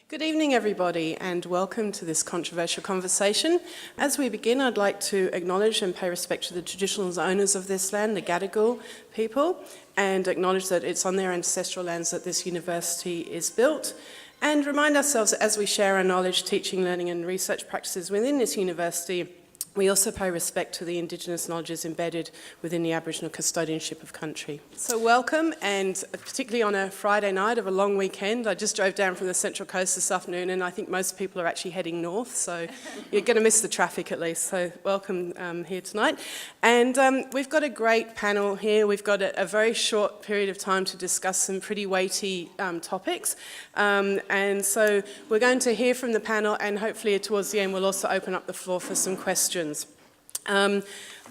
Good evening, everybody, and welcome to this controversial conversation. As we begin, I'd like to acknowledge and pay respect to the traditional owners of this land, the Gadigal people, and acknowledge that it's on their ancestral lands that this university is built, and remind ourselves as we share our knowledge, teaching, learning and research practices within this university, we also pay respect to the Indigenous knowledges embedded within the Aboriginal custodianship of country. So welcome, and particularly on a Friday night of a long weekend. I just drove down from the Central Coast this afternoon and I think most people are actually heading north, so you're going to miss the traffic at least. So welcome here tonight. And we've got a great panel here. We've got a very short period of time to discuss some pretty weighty topics. And so we're going to hear from the panel, and hopefully towards the end we'll also open up the floor for some questions.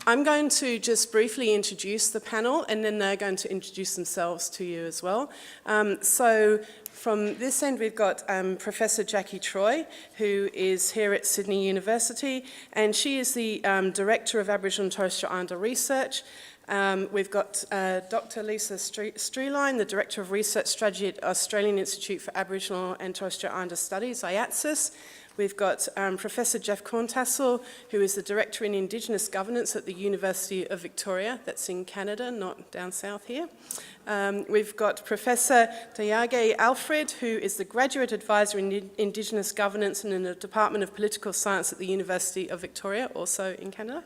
I'm going to just briefly introduce the panel, and then they're going to introduce themselves to you as well. So from this end we've got Professor Jackie Troy, who is here at Sydney University, and she is the Director of Aboriginal and Torres Strait Islander Research. We've got Dr. Lisa Strelein, the Director of Research Strategy at Australian Institute for Aboriginal and Torres Strait Islander Studies, AIATSIS. We've got Professor Jeff Corntassel, who is the Director in Indigenous Governance at the University of Victoria, that's in Canada, not down south here. We've got Professor Taiaiake Alfred, who is the Graduate Advisor in Indigenous Governance and in the Department of Political Science at the University of Victoria, also in Canada.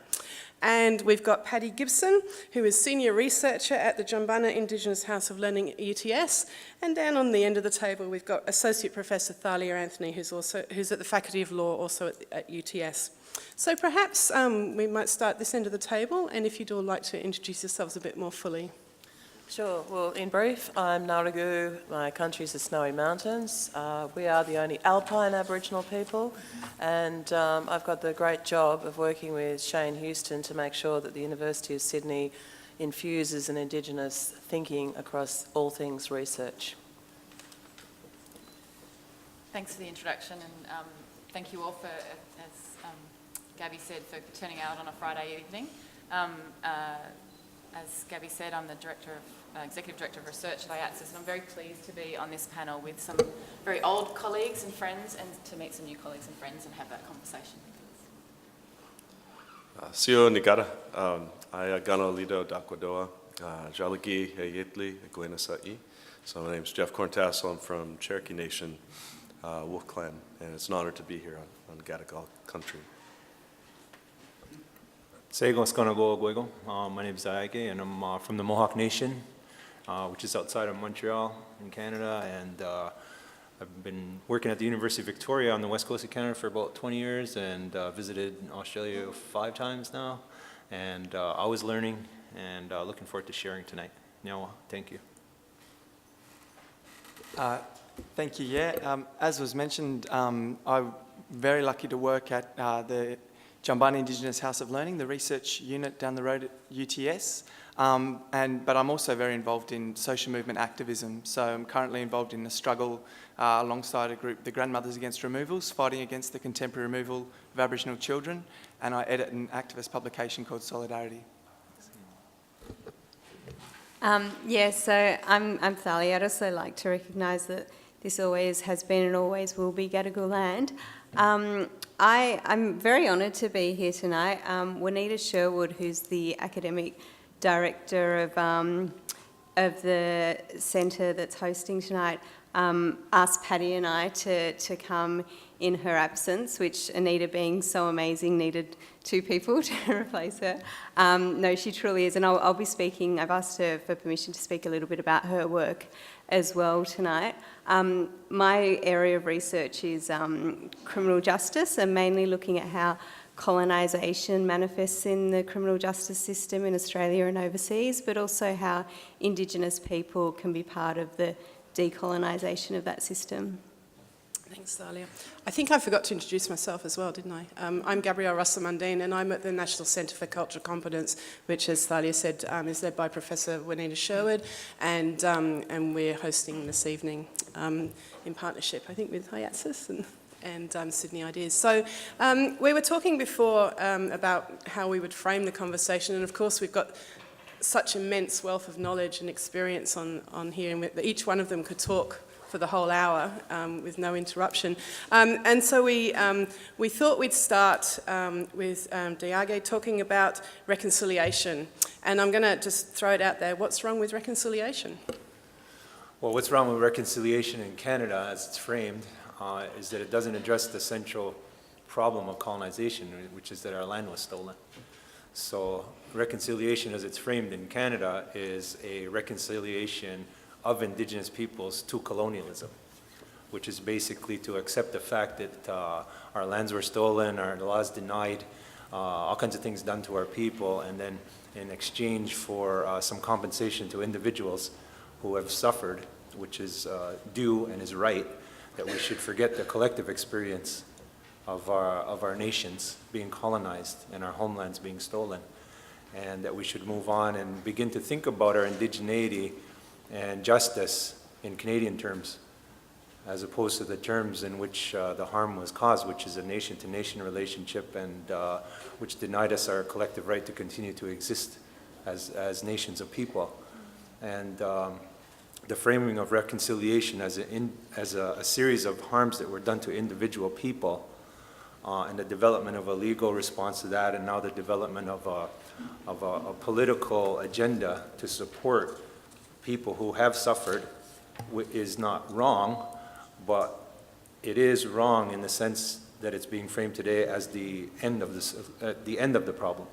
And we've got Paddy Gibson, who is Senior Researcher at the Jumbunna Indigenous House of Learning at UTS. And down on the end of the table, we've got Associate Professor Thalia Anthony, who's at the Faculty of Law, also at UTS. So perhaps we might start this end of the table, and if you'd all like to introduce yourselves a bit more fully. Sure. Well, in brief, I'm Ngarigu. My country's the Snowy Mountains. We are the only alpine Aboriginal people, and I've got the great job of working with Shane Houston to make sure that the University of Sydney infuses an Indigenous thinking across all things research. Thanks for the introduction, and thank you all for, as Gabby said, for turning out on a Friday evening. As Gabby said, I'm the Executive Director of Research at AIATSIS, and I'm very pleased to be on this panel with some very old colleagues and friends, and to meet some new colleagues and friends and have that conversation. Sio Nigara, Ayagano Lido Dakwadoa, Jalagi Ayetli, Gwenasai. So my name is Jeff Corntassel. I'm from Cherokee Nation, Wolf Clan, and it's an honor to be here on Gadigal country. My name is Taiaiake, and I'm from the Mohawk Nation, which is outside of Montreal in Canada, and I've been working at the University of Victoria on the west coast of Canada for about 20 years, and visited Australia 5 times now, and always learning, and looking forward to sharing tonight. Nyawa, thank you. Thank you, yeah. As was mentioned, I'm very lucky to work at the Jumbunna Indigenous House of Learning, the research unit down the road at UTS, but I'm also very involved in social movement activism. So I'm currently involved in a struggle alongside a group, the Grandmothers Against Removals, fighting against the contemporary removal of Aboriginal children, and I edit an activist publication called Solidarity. So I'm Thalia. I'd also like to recognise that this always has been and always will be Gadigal land. I'm very honoured to be here tonight. Juanita Sherwood, who's the academic director of the centre that's hosting tonight, asked Paddy and I to come in her absence, which Anita, being so amazing, needed 2 people to replace her. No, she truly is, and I'll be speaking. I've asked her for permission to speak a little bit about her work as well tonight. My area of research is criminal justice, and mainly looking at how colonisation manifests in the criminal justice system in Australia and overseas, but also how Indigenous people can be part of the decolonisation of that system. Thanks, Thalia. I think I forgot to introduce myself as well, didn't I? I'm Gabrielle Russell-Mundine, and I'm at the National Centre for Cultural Competence, which, as Thalia said, is led by Professor Juanita Sherwood, and we're hosting this evening in partnership, I think, with AIATSIS and Sydney Ideas. So we were talking before about how we would frame the conversation, and of course we've got such immense wealth of knowledge and experience on here, and each one of them could talk for the whole hour with no interruption. And so we thought we'd start with Taiaiake talking about reconciliation. And I'm going to just throw it out there. What's wrong with reconciliation? Well, what's wrong with reconciliation in Canada, as it's framed, is that it doesn't address the central problem of colonization, which is that our land was stolen. So reconciliation, as it's framed in Canada, is a reconciliation of Indigenous peoples to colonialism, which is basically to accept the fact that our lands were stolen, our laws denied, all kinds of things done to our people, and then in exchange for some compensation to individuals who have suffered, which is due and is right, that we should forget the collective experience of our nations being colonized and our homelands being stolen, and that we should move on and begin to think about our indigeneity and justice in Canadian terms, as opposed to the terms in which the harm was caused, which is a nation-to-nation relationship, and which denied us our collective right to continue to exist as nations of people. And the framing of reconciliation as a series of harms that were done to individual people, and the development of a legal response to that, and now the development of a political agenda to support people who have suffered, is not wrong, but it is wrong in the sense that it's being framed today as the end of the problem.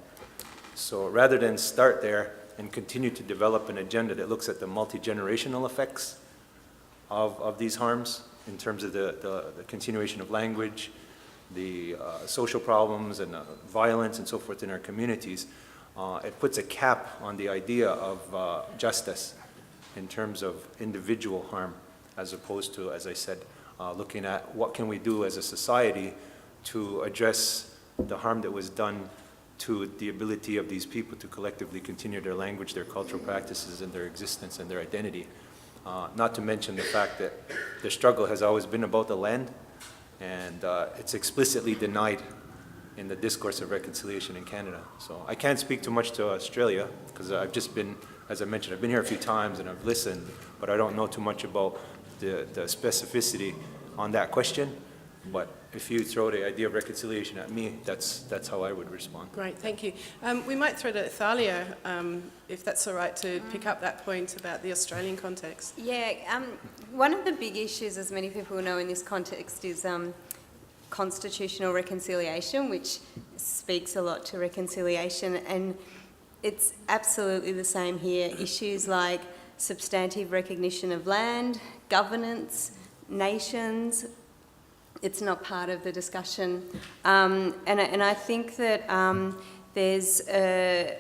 So rather than start there and continue to develop an agenda that looks at the multi-generational effects of these harms in terms of the continuation of language, the social problems and violence and so forth in our communities, it puts a cap on the idea of justice in terms of individual harm, as opposed to, as I said, looking at what can we do as a society to address the harm that was done to the ability of these people to collectively continue their language, their cultural practices, and their existence and their identity. Not to mention the fact that the struggle has always been about the land, and it's explicitly denied in the discourse of reconciliation in Canada. So I can't speak too much to Australia, because I've just been, as I mentioned, I've been here a few times and I've listened, but I don't know too much about the specificity on that question. But if you throw the idea of reconciliation at me, that's how I would respond. Great, thank you. We might throw to Thalia, if that's all right, to pick up that point about the Australian context. Yeah, one of the big issues, as many people know in this context, is constitutional reconciliation, which speaks a lot to reconciliation, and it's absolutely the same here. Issues like substantive recognition of land, governance, nations, it's not part of the discussion. And I think that there's a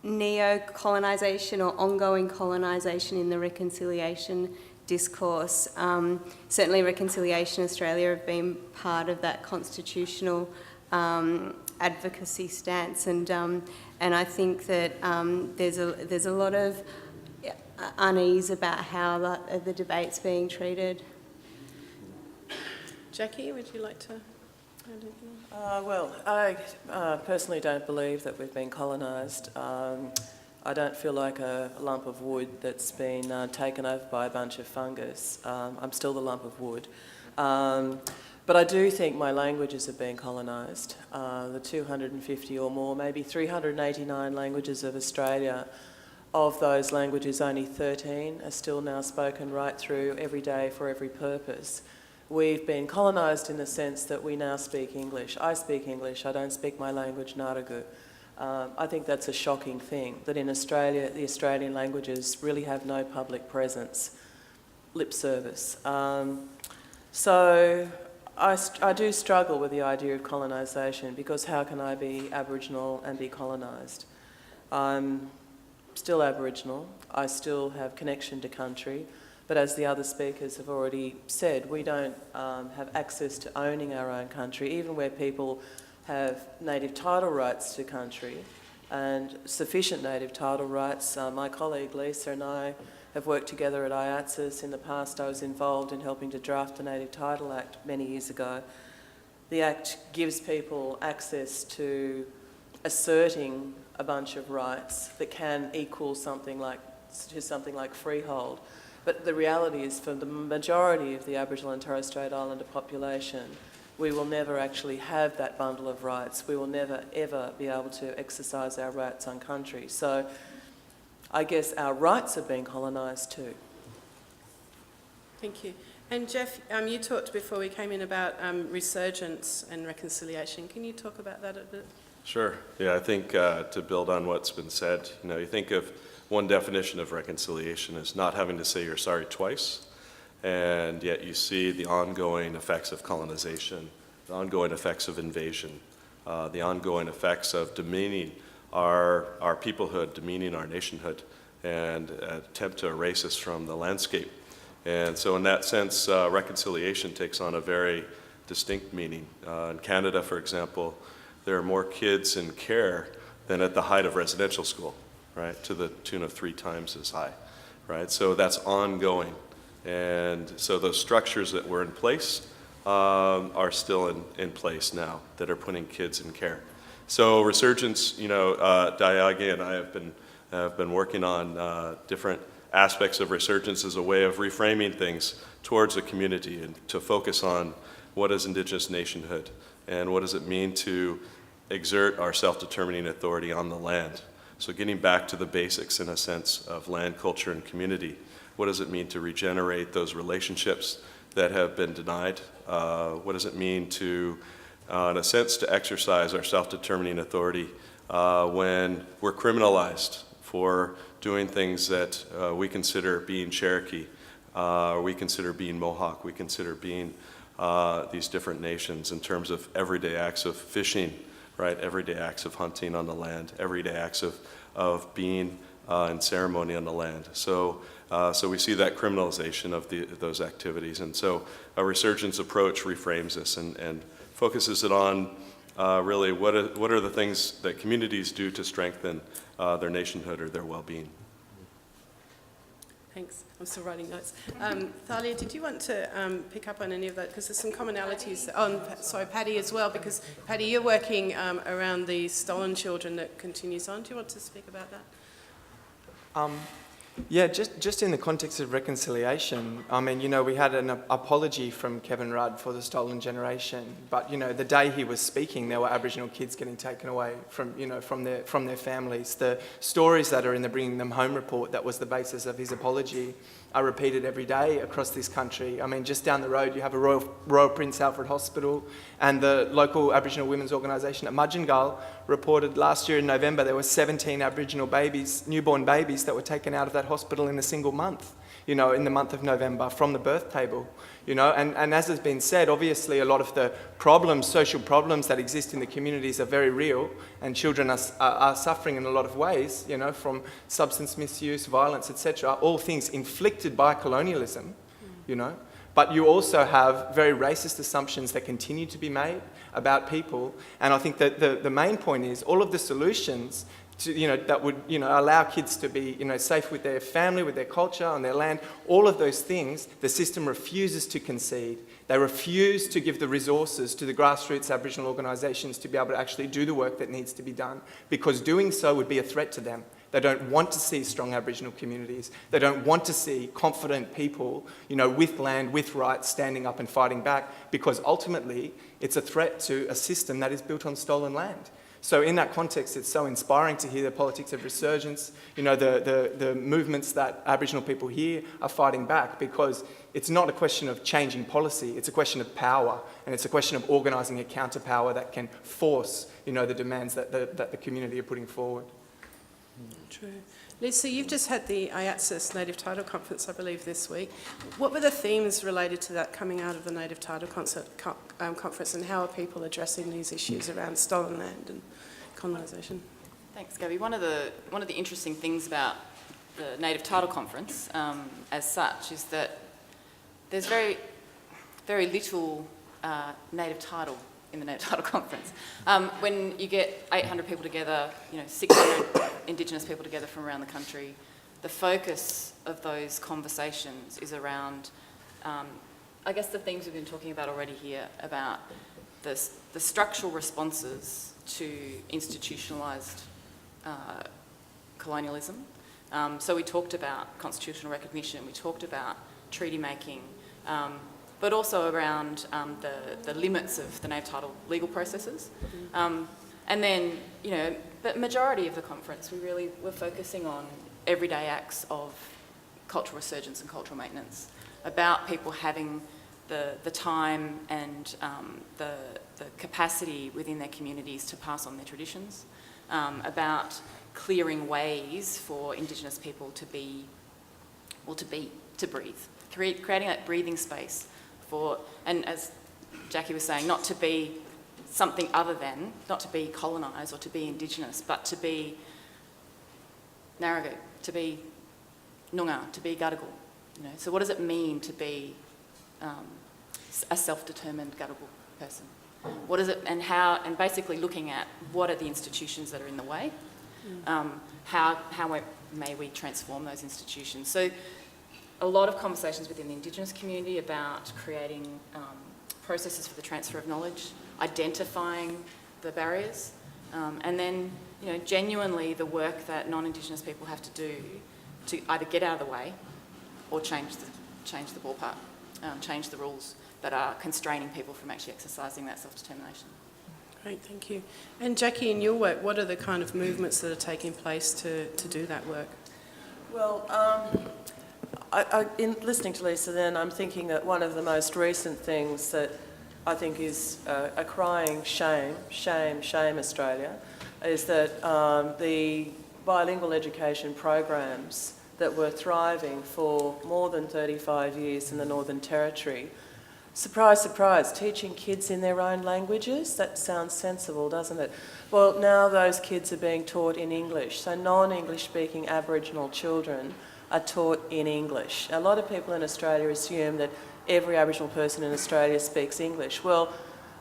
neo-colonisation or ongoing colonisation in the reconciliation discourse. Certainly Reconciliation Australia have been part of that constitutional advocacy stance, and I think that there's a lot of unease about how the debate's being treated. Jackie, would you like to add anything? Well, I personally don't believe that we've been colonised. I don't feel like a lump of wood that's been taken over by a bunch of fungus. I'm still the lump of wood. But I do think my languages have been colonised. The 250 or more, maybe 389 languages of Australia, of those languages only 13 are still now spoken right through every day for every purpose. We've been colonised in the sense that we now speak English. I speak English, I don't speak my language, Ngārugu. I think that's a shocking thing, that in Australia, the Australian languages really have no public presence, lip service. So I do struggle with the idea of colonisation, because how can I be Aboriginal and be colonised? I'm still Aboriginal, I still have connection to country, but as the other speakers have already said, we don't have access to owning our own country, even where people have native title rights to country and sufficient native title rights. My colleague Lisa and I have worked together at AIATSIS. In the past, I was involved in helping to draft the Native Title Act many years ago. The Act gives people access to asserting a bunch of rights that can equal something like freehold. But the reality is, for the majority of the Aboriginal and Torres Strait Islander population, we will never actually have that bundle of rights. We will never, ever be able to exercise our rights on country. So I guess our rights are being colonised too. Thank you. And Jeff, you talked before we came in about resurgence and reconciliation. Can you talk about that a bit? Sure. Yeah, I think to build on what's been said, you think of one definition of reconciliation as not having to say you're sorry twice, and yet you see the ongoing effects of colonization, the ongoing effects of invasion, the ongoing effects of demeaning our peoplehood, demeaning our nationhood, and attempt to erase us from the landscape. And so in that sense, reconciliation takes on a very distinct meaning. In Canada, for example, there are more kids in care than at the height of residential school, right, to the tune of 3 times as high, right? So that's ongoing. And so those structures that were in place are still in place now that are putting kids in care. So resurgence, Taiaiake and I have been working on different aspects of resurgence as a way of reframing things towards the community and to focus on what is Indigenous nationhood and what does it mean to exert our self-determining authority on the land. So getting back to the basics in a sense of land, culture, and community. What does it mean to regenerate those relationships that have been denied? What does it mean to, in a sense, to exercise our self-determining authority when we're criminalized for doing things that we consider being Cherokee, or we consider being Mohawk, we consider being these different nations in terms of everyday acts of fishing, right? Everyday acts of hunting on the land, everyday acts of being in ceremony on the land. So we see that criminalization of those activities. And so a resurgence approach reframes this and focuses it on really what are the things that communities do to strengthen their nationhood or their well-being. Thanks. I'm still writing notes. Thalia, did you want to pick up on any of that? Because there's some commonalities on, Paddy as well, because Paddy, you're working around the stolen children that continues on. Do you want to speak about that? Yeah, just in the context of reconciliation, I mean, we had an apology from Kevin Rudd for the stolen generation, but, the day he was speaking, there were Aboriginal kids getting taken away from their families. The stories that are in the Bringing Them Home report that was the basis of his apology are repeated every day across this country. I mean, just down the road, you have a Royal Prince Alfred Hospital, and the local Aboriginal women's organisation at Mudgeongull reported last year in November there were 17 Aboriginal babies, newborn babies, that were taken out of that hospital in a single month, in the month of November from the birth table. And as has been said, obviously a lot of the problems, social problems that exist in the communities are very real, and children are suffering in a lot of ways, from substance misuse, violence, etc., all things inflicted by colonialism, But you also have very racist assumptions that continue to be made about people, and I think that the main point is all of the solutions that would, allow kids to be, safe with their family, with their culture, on their land, all of those things, the system refuses to concede. They refuse to give the resources to the grassroots Aboriginal organisations to be able to actually do the work that needs to be done, because doing so would be a threat to them. They don't want to see strong Aboriginal communities. They don't want to see confident people, with land, with rights, standing up and fighting back, because ultimately it's a threat to a system that is built on stolen land. So in that context, it's so inspiring to hear the politics of resurgence, the movements that Aboriginal people here are fighting back, because it's not a question of changing policy, it's a question of power, and it's a question of organising a counter-power that can force, the demands that the community are putting forward. True. Lisa, you've just had the AIATSIS Native Title Conference, I believe, this week. What were the themes related to that coming out of the Native Title Conference, and how are people addressing these issues around stolen land and colonisation? Thanks, Gabby. One of the interesting things about the Native Title Conference, as such, is that there's very, very little native title in the Native Title Conference. When you get 800 people together, 600 Indigenous people together from around the country, the focus of those conversations is around, I guess, the themes we've been talking about already here, about the structural responses to institutionalised colonialism, So we talked about constitutional recognition, we talked about treaty making, but also around the limits of the native title legal processes. And then, you know, the majority of the conference, we really were focusing on everyday acts of cultural resurgence and cultural maintenance, about people having the time and the capacity within their communities to pass on their traditions, about clearing ways for Indigenous people to breathe, creating that breathing space for, and as Jackie was saying, not to be something other than, not to be colonised or to be Indigenous, but to be Narragain, to be Noongar, to be Gadigal. You know, so what does it mean to be a self-determined Gadigal person? What is it, and how, and basically looking at what are the institutions that are in the way, how may we transform those institutions. So a lot of conversations within the Indigenous community about creating processes for the transfer of knowledge, identifying the barriers, and then, you know, genuinely the work that non-Indigenous people have to do to either get out of the way or change the ballpark, change the rules that are constraining people from actually exercising that self-determination. Great, thank you. And Jackie, in your work, what are the kind of movements that are taking place to do that work? Well, in listening to Lisa then, I'm thinking that one of the most recent things that I think is a crying shame Australia, is that the bilingual education programs that were thriving for more than 35 years in the Northern Territory, surprise, surprise, teaching kids in their own languages, that sounds sensible, doesn't it? Well, now those kids are being taught in English, so non-English speaking Aboriginal children are taught in English. A lot of people in Australia assume that every Aboriginal person in Australia speaks English. Well,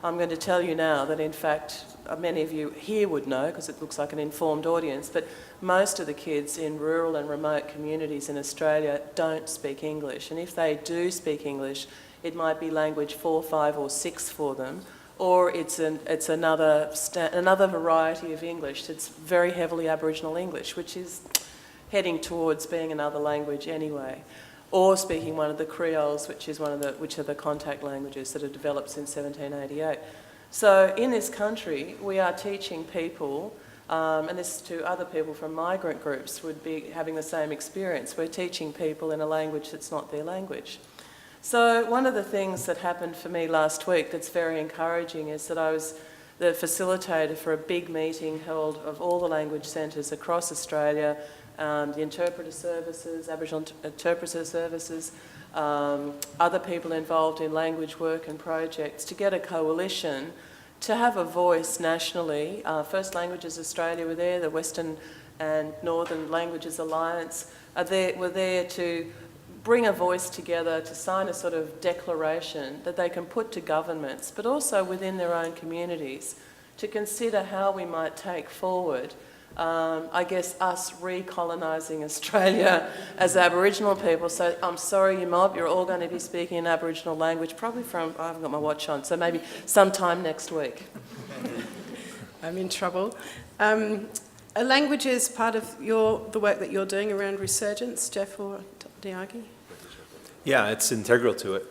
I'm going to tell you now that in fact, many of you here would know, because it looks like an informed audience, but most of the kids in rural and remote communities in Australia don't speak English. And if they do speak English, it might be language 4, 5 or 6 for them, or it's another variety of English that's very heavily Aboriginal English, which is heading towards being another language anyway, or speaking one of the Creoles, which are the contact languages that are developed since 1788. So in this country, we are teaching people, and this to other people from migrant groups would be having the same experience. We're teaching people in a language that's not their language. So one of the things that happened for me last week that's very encouraging is that I was the facilitator for a big meeting held of all the language centres across Australia, the interpreter services, Aboriginal interpreter services, other people involved in language work and projects, to get a coalition to have a voice nationally. First Languages Australia were there, the Western and Northern Languages Alliance were there to bring a voice together to sign a sort of declaration that they can put to governments, but also within their own communities, to consider how we might take forward I guess us recolonising Australia as Aboriginal people. So I'm sorry, you mob, you're all going to be speaking an Aboriginal language, probably from, I haven't got my watch on, so maybe sometime next week. I'm in trouble. A language is part of the work that you're doing around resurgence, Jeff or Taiaiake? Yeah, it's integral to it.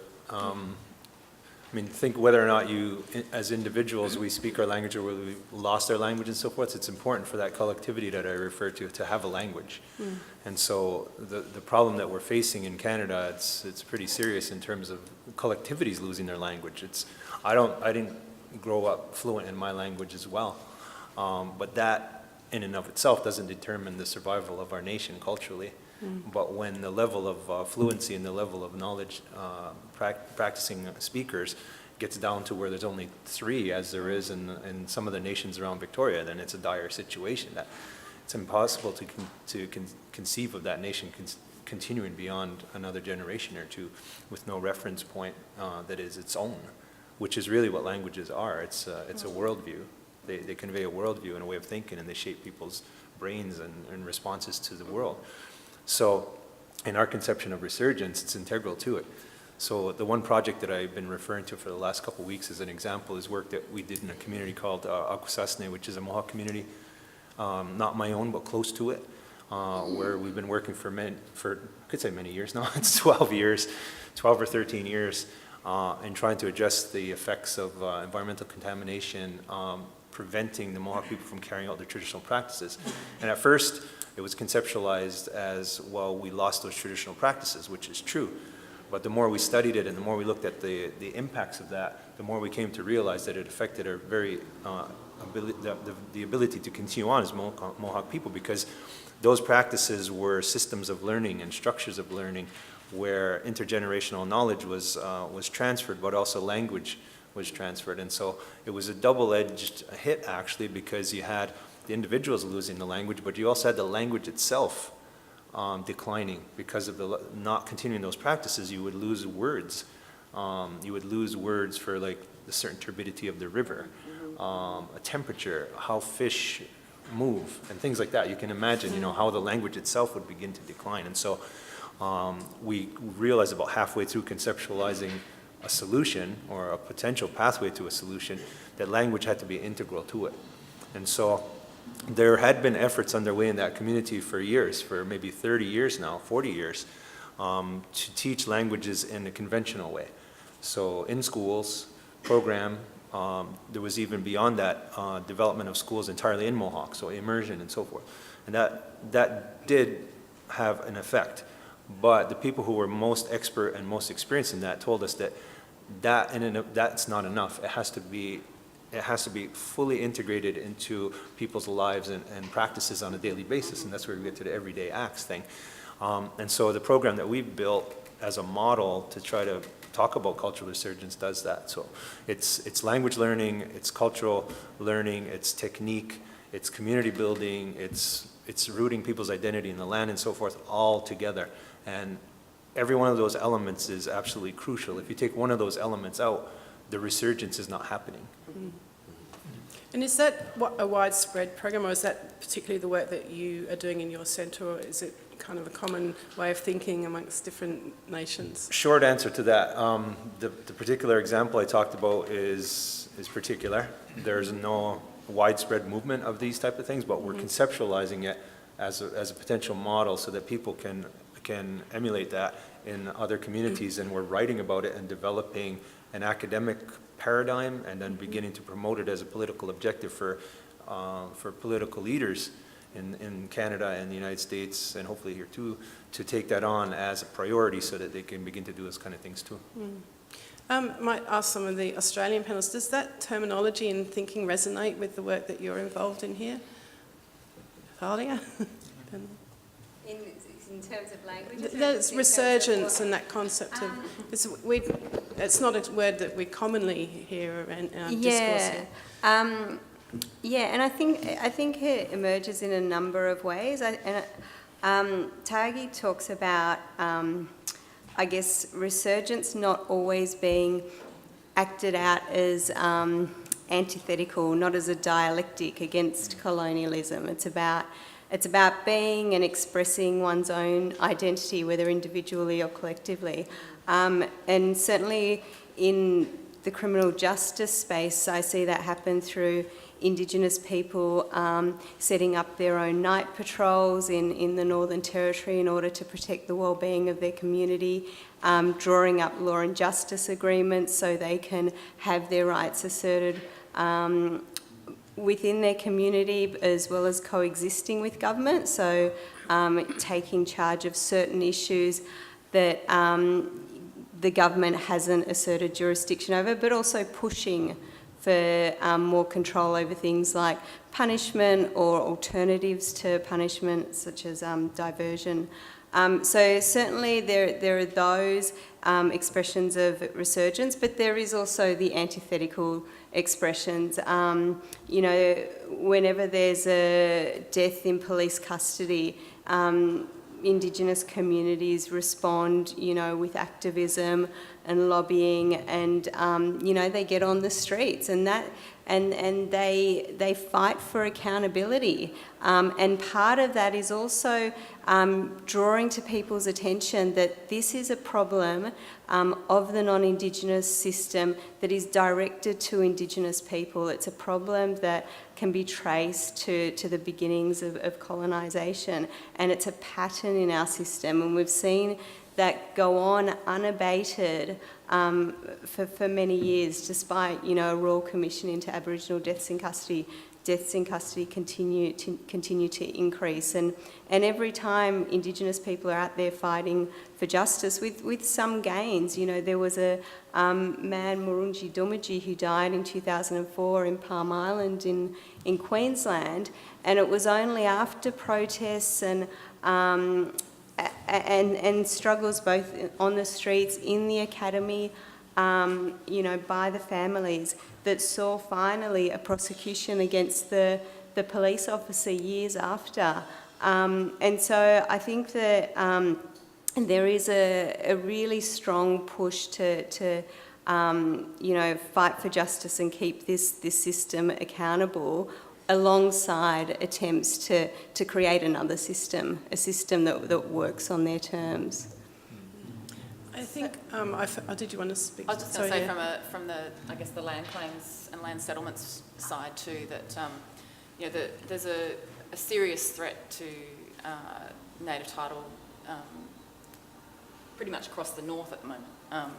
I mean, think whether or not you, as individuals, we speak our language or whether we lost our language and so forth, it's important for that collectivity that I refer to have a language. And so the problem that we're facing in Canada, it's pretty serious in terms of collectivities losing their language. I didn't grow up fluent in my language as well, but that in and of itself doesn't determine the survival of our nation culturally. But when the level of fluency and the level of knowledge practicing speakers gets down to where there's only 3, as there is in some of the nations around Victoria, then it's a dire situation. That it's impossible to conceive of that nation continuing beyond another generation or 2 with no reference point that is its own, which is really what languages are. It's a worldview. They convey a worldview and a way of thinking, and they shape people's brains and responses to the world. So in our conception of resurgence, it's integral to it. So the one project that I've been referring to for the last couple of weeks as an example is work that we did in a community called Akwesasne, which is a Mohawk community, not my own, but close to it. where we've been working for I could say many years now, it's 12 years, 12 or 13 years, and trying to address the effects of environmental contamination, preventing the Mohawk people from carrying out their traditional practices. And at first, it was conceptualized as, well, we lost those traditional practices, which is true. But the more we studied it and the more we looked at the impacts of that, the more we came to realize that it affected our very the ability to continue on as Mohawk people, because those practices were systems of learning and structures of learning where intergenerational knowledge was transferred, but also language was transferred. And so it was a double-edged hit, actually, because you had the individuals losing the language, but you also had the language itself declining. Because of the not continuing those practices, you would lose words. You would lose words for like the certain turbidity of the river, a temperature, how fish move, and things like that. You can imagine, you know, how the language itself would begin to decline. And so we realized about halfway through conceptualizing a solution or a potential pathway to a solution that language had to be integral to it. And so there had been efforts underway in that community for years, for maybe 30 years now, 40 years, to teach languages in a conventional way. So in schools, program, there was even beyond that development of schools entirely in Mohawk, so immersion and so forth. And that did have an effect. But the people who were most expert and most experienced in that told us that that's not enough. It has to be fully integrated into people's lives and practices on a daily basis, and that's where we get to the everyday acts thing. And so the program that we built as a model to try to talk about cultural resurgence does that. So it's language learning, it's cultural learning, it's technique, it's community building, it's rooting people's identity in the land and so forth all together. And every one of those elements is absolutely crucial. If you take one of those elements out, the resurgence is not happening. Mm. And is that a widespread program, or is that particularly the work that you are doing in your centre, or is it kind of a common way of thinking amongst different nations? Short answer to that. The particular example I talked about is particular. There's no widespread movement of these type of things, but we're conceptualizing it as a potential model so that people can emulate that in other communities, and we're writing about it and developing an academic paradigm and then beginning to promote it as a political objective for political leaders in Canada and the United States, and hopefully here too, to take that on as a priority so that they can begin to do those kind of things too. Might ask some of the Australian panelists, does that terminology and thinking resonate with the work that you're involved in here? Thalia? In terms of language? There's resurgence and that concept of, it's not a word that we commonly hear in our discourse here. And I think it emerges in a number of ways. Taiaiake talks about, I guess, resurgence not always being acted out as antithetical, not as a dialectic against colonialism. It's about being and expressing one's own identity, whether individually or collectively. And certainly in the criminal justice space, I see that happen through Indigenous people setting up their own night patrols in the Northern Territory in order to protect the well-being of their community, drawing up law and justice agreements so they can have their rights asserted within their community, as well as coexisting with government. So taking charge of certain issues that the government hasn't asserted jurisdiction over, but also pushing for more control over things like punishment or alternatives to punishment, such as diversion. So certainly there are those expressions of resurgence, but there is also the antithetical expressions. You know, whenever there's a death in police custody, Indigenous communities respond, you know, with activism and lobbying, and you know, they get on the streets, and and they fight for accountability. And part of that is also drawing to people's attention that this is a problem of the non-Indigenous system that is directed to Indigenous people. It's a problem that can be traced to the beginnings of colonisation, and it's a pattern in our system, and we've seen that go on unabated for many years, despite, you know, a Royal Commission into Aboriginal deaths in custody continue to increase, and every time Indigenous people are out there fighting for justice with some gains. You know, there was a man, Murungi Dumaji, who died in 2004 in Palm Island in Queensland, and it was only after protests and struggles both on the streets, in the academy, you know, by the families, that saw finally a prosecution against the police officer years after. And so I think that there is a really strong push to you know, fight for justice and keep this system accountable, alongside attempts to create another system, a system that works on their terms. I think, did you want to speak? I was just going to say from the, I guess, the land claims and land settlements side too, that, you know, there's a serious threat to native title pretty much across the north at the moment,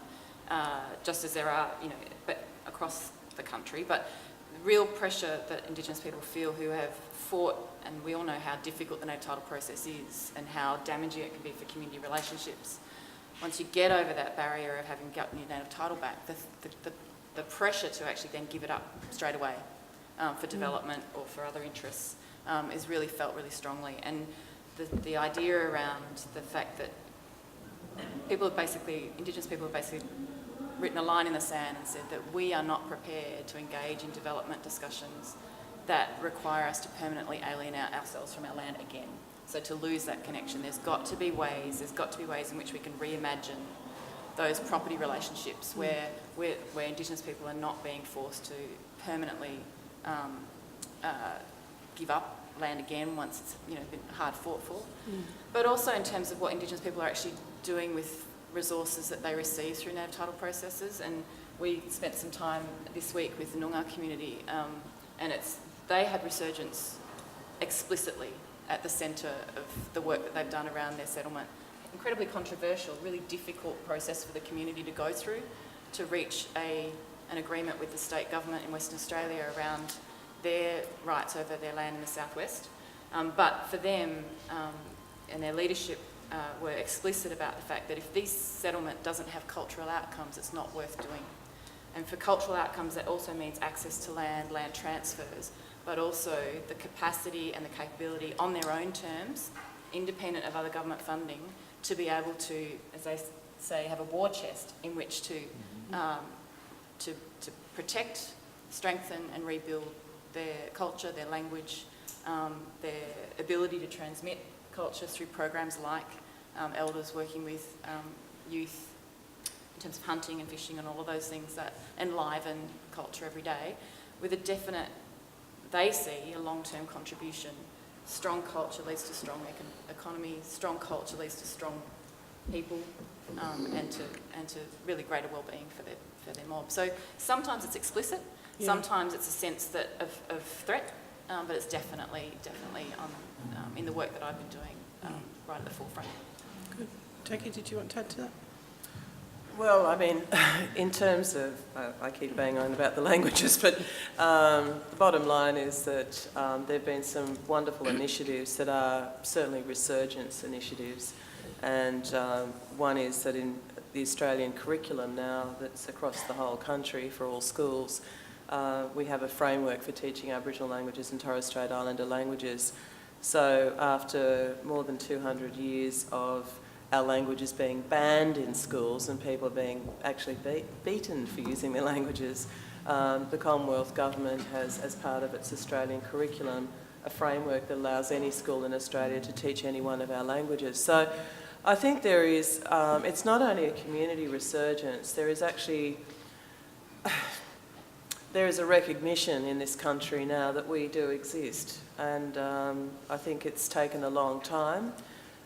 just as there are, you know, but across the country. But the real pressure that Indigenous people feel who have fought, and we all know how difficult the native title process is and how damaging it can be for community relationships. Once you get over that barrier of having gotten your native title back, the pressure to actually then give it up straight away for development or for other interests is really felt really strongly. And the idea around the fact that Indigenous people have basically written a line in the sand and said that we are not prepared to engage in development discussions that require us to permanently alienate ourselves from our land again. So to lose that connection, there's got to be ways in which we can reimagine those property relationships where Indigenous people are not being forced to permanently give up land again once it's, you know, been hard fought for. But also in terms of what Indigenous people are actually doing with resources that they receive through native title processes. And we spent some time this week with the Noongar community, and they had resurgence explicitly at the centre of the work that they've done around their settlement. Incredibly controversial, really difficult process for the community to go through to reach an agreement with the state government in Western Australia around their rights over their land in the southwest. But for them and their leadership were explicit about the fact that if this settlement doesn't have cultural outcomes, it's not worth doing. And for cultural outcomes, that also means access to land, land transfers, but also the capacity and the capability on their own terms, independent of other government funding, to be able to, as they say, have a war chest in which to protect, strengthen and rebuild their culture, their language, their ability to transmit culture through programs like elders working with youth in terms of hunting and fishing and all of those things that enliven culture every day, with a definite, they see, a long-term contribution. Strong culture leads to strong economy, strong culture leads to strong people, and to really greater well-being for their mob. So sometimes it's explicit, sometimes it's a sense of threat, but it's definitely on, in the work that I've been doing right at the forefront. Good. Jackie, did you want to add to that? Well, I mean, in terms of, I keep banging on about the languages, but the bottom line is that there have been some wonderful initiatives that are certainly resurgence initiatives. And one is that in the Australian curriculum now that's across the whole country for all schools, we have a framework for teaching Aboriginal languages and Torres Strait Islander languages. So after more than 200 years of our languages being banned in schools and people being actually beaten for using their languages, the Commonwealth Government has, as part of its Australian curriculum, a framework that allows any school in Australia to teach any one of our languages. So I think there is, it's not only a community resurgence, there is actually there is a recognition in this country now that we do exist, and I think it's taken a long time.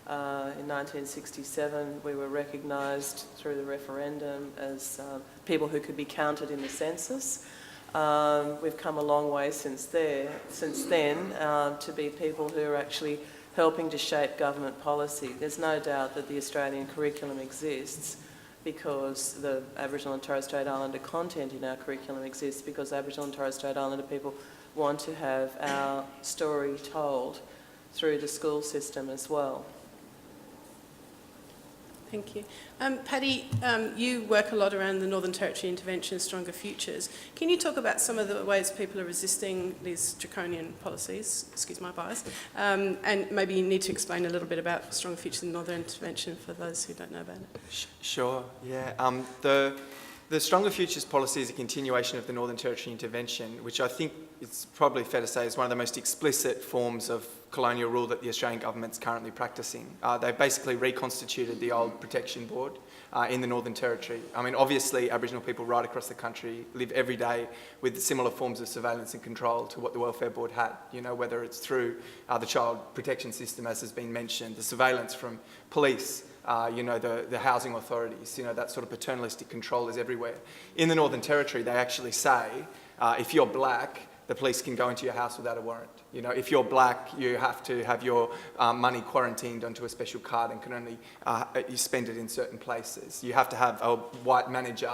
In 1967, we were recognised through the referendum as people who could be counted in the census. We've come a long way since then to be people who are actually helping to shape government policy. There's no doubt that the Australian curriculum exists because the Aboriginal and Torres Strait Islander content in our curriculum exists because Aboriginal and Torres Strait Islander people want to have our story told through the school system as well. Thank you. Paddy, you work a lot around the Northern Territory intervention, Stronger Futures. Can you talk about some of the ways people are resisting these draconian policies, excuse my bias, and maybe you need to explain a little bit about Stronger Futures and Northern Intervention for those who don't know about it. Sure, yeah. The Stronger Futures policy is a continuation of the Northern Territory intervention, which I think it's probably fair to say is one of the most explicit forms of colonial rule that the Australian government's currently practicing. They've basically reconstituted the old protection board in the Northern Territory. I mean, obviously, Aboriginal people right across the country live every day with similar forms of surveillance and control to what the Welfare Board had, you know, whether it's through the child protection system, as has been mentioned, the surveillance from police, you know, the housing authorities, you know, that sort of paternalistic control is everywhere. In the Northern Territory, they actually say, if you're black, the police can go into your house without a warrant. You know, if you're black, you have to have your money quarantined onto a special card and can only you spend it in certain places. You have to have a white manager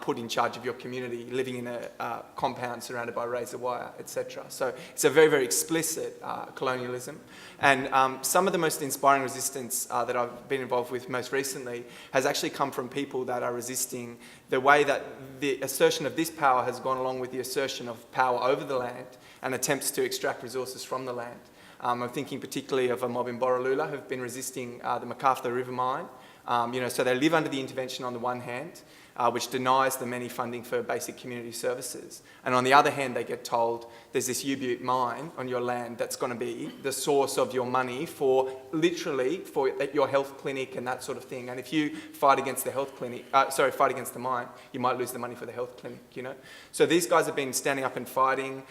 put in charge of your community, living in a compound surrounded by razor wire, etc. So it's a very, very explicit colonialism. And some of the most inspiring resistance that I've been involved with most recently has actually come from people that are resisting the way that the assertion of this power has gone along with the assertion of power over the land and attempts to extract resources from the land. I'm thinking particularly of a mob in Borroloola who've been resisting the MacArthur River mine. You know, so they live under the intervention on the one hand, which denies them any funding for basic community services. And on the other hand, they get told there's this U-Butte mine on your land that's going to be the source of your money for literally for your health clinic and that sort of thing. And if you fight against the health clinic, fight against the mine, you might lose the money for the health clinic, you know. So these guys have been standing up and fighting,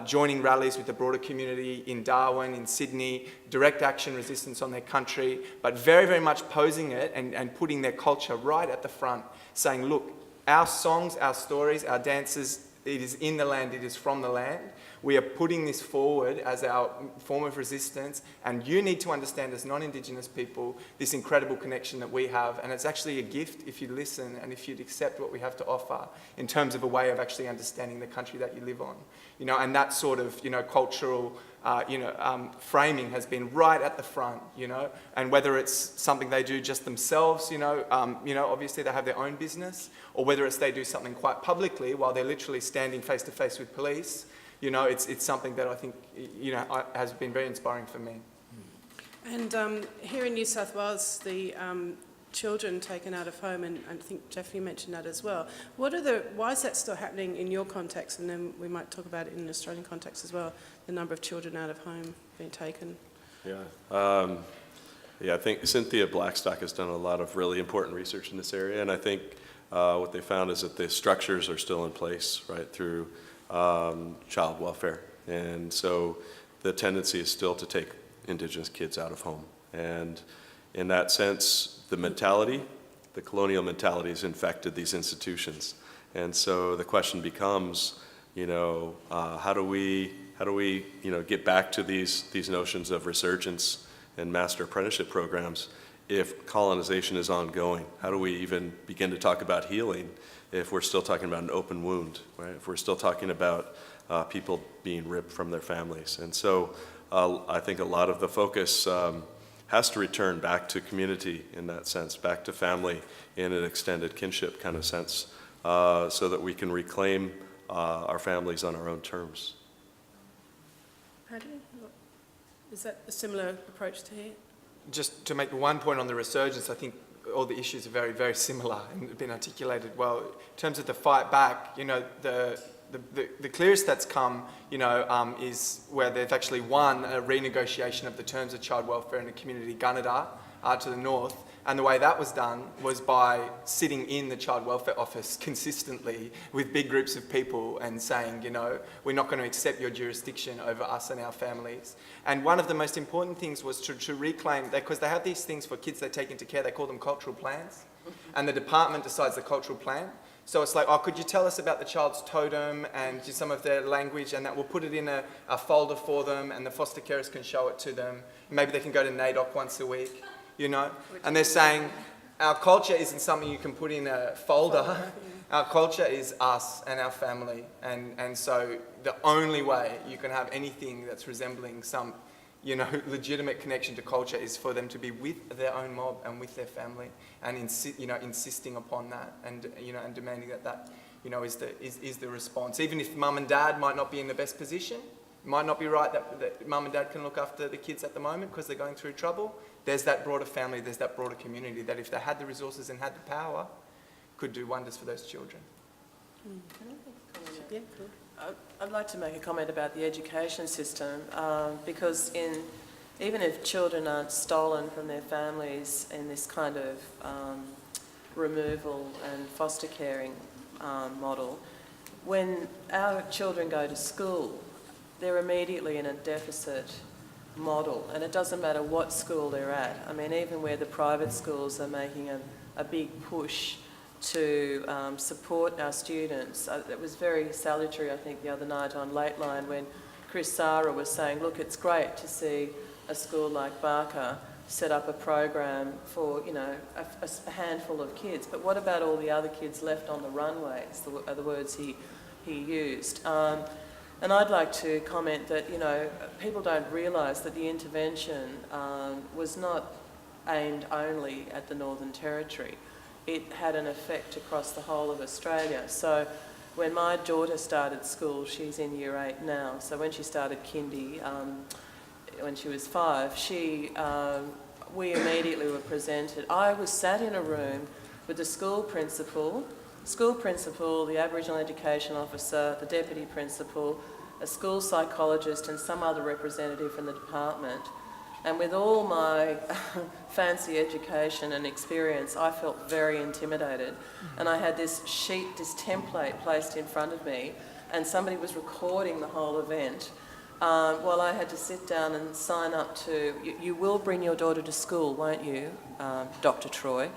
joining rallies with the broader community in Darwin, in Sydney, direct action resistance on their country, but very, very much posing it and putting their culture right at the front, saying, look, our songs, our stories, our dances, it is in the land, it is from the land. We are putting this forward as our form of resistance, and you need to understand as non-Indigenous people this incredible connection that we have, and it's actually a gift if you listen and if you'd accept what we have to offer in terms of a way of actually understanding the country that you live on. You know, and that sort of, you know, cultural framing has been right at the front, you know, and whether it's something they do just themselves, obviously they have their own business, or whether it's they do something quite publicly while they're literally standing face to face with police, you know, it's something that I think, you know, has been very inspiring for me. And here in New South Wales, the children taken out of home, and I think Jeff, you mentioned that as well. Why is that still happening in your context? And then we might talk about it in an Australian context as well, the number of children out of home being taken. Yeah. I think Cynthia Blackstock has done a lot of really important research in this area, and I think what they found is that the structures are still in place, right, through child welfare. And so the tendency is still to take Indigenous kids out of home. And in that sense, the colonial mentality has infected these institutions. And so the question becomes, you know, how do we get back to these notions of resurgence and master apprenticeship programs if colonization is ongoing? How do we even begin to talk about healing if we're still talking about an open wound, right? If we're still talking about people being ripped from their families. And so I think a lot of the focus has to return back to community in that sense, back to family in an extended kinship kind of sense, so that we can reclaim our families on our own terms. Paddy, is that a similar approach to here? Just to make one point on the resurgence, I think all the issues are very, very similar and have been articulated well. In terms of the fight back, you know, the clearest that's come, you know, is where they've actually won a renegotiation of the terms of child welfare in the community Gunnedah to the north, And the way that was done was by sitting in the child welfare office consistently with big groups of people and saying, you know, we're not going to accept your jurisdiction over us and our families. And one of the most important things was to reclaim, because they have these things for kids they take into care, they call them cultural plans. And the department decides the cultural plan. So it's like, oh, could you tell us about the child's totem and some of their language, and that we'll put it in a folder for them, and the foster carers can show it to them. Maybe they can go to NAIDOC once a week, you know? And they're saying, our culture isn't something you can put in a folder. Our culture is us and our family. And so the only way you can have anything that's resembling some, you know, legitimate connection to culture is for them to be with their own mob and with their family, and insisting upon that, and and demanding that you know is the response. Even if mum and dad might not be in the best position, it might not be right that mum and dad can look after the kids at the moment because they're going through trouble. There's that broader family, there's that broader community that, if they had the resources and had the power, could do wonders for those children. Yeah, cool. I'd like to make a comment about the education system, because even if children aren't stolen from their families in this kind of removal and foster caring model, when our children go to school, they're immediately in a deficit model, and it doesn't matter what school they're at. I mean, even where the private schools are making a big push to support our students. It was very salutary, I think, the other night on Late Line when Chris Sara was saying, look, it's great to see a school like Barker set up a program for, you know, a handful of kids. But what about all the other kids left on the runways, are the words he used. And I'd like to comment that, you know, people don't realise that the intervention was not aimed only at the Northern Territory. It had an effect across the whole of Australia. So when my daughter started school, she's in year 8 now, so when she started kindy, when she was 5, we immediately were presented. I was sat in a room with the school principal, the Aboriginal Education Officer, the Deputy Principal, a school psychologist and some other representative from the department. And with all my fancy education and experience, I felt very intimidated. And I had this sheet, this template placed in front of me, and somebody was recording the whole event. While I had to sit down and sign up to, you will bring your daughter to school, won't you, Dr. Troy?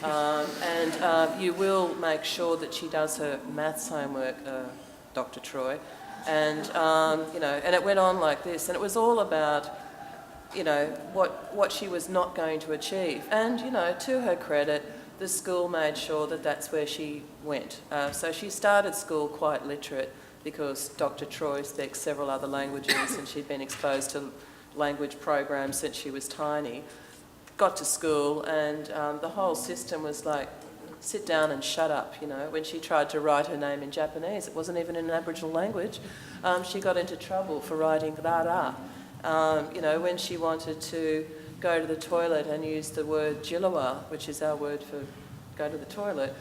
And you will make sure that she does her maths homework, Dr. Troy. And, you know, and it went on like this. And it was all about, you know, what she was not going to achieve. And, you know, to her credit, the school made sure that that's where she went. So she started school quite literate because Dr. Troy speaks several other languages and she'd been exposed to language programs since she was tiny. Got to school and the whole system was like, sit down and shut up, you know. When she tried to write her name in Japanese, it wasn't even in an Aboriginal language, she got into trouble for writing rara. You know, when she wanted to go to the toilet and use the word jilawa, which is our word for go to the toilet,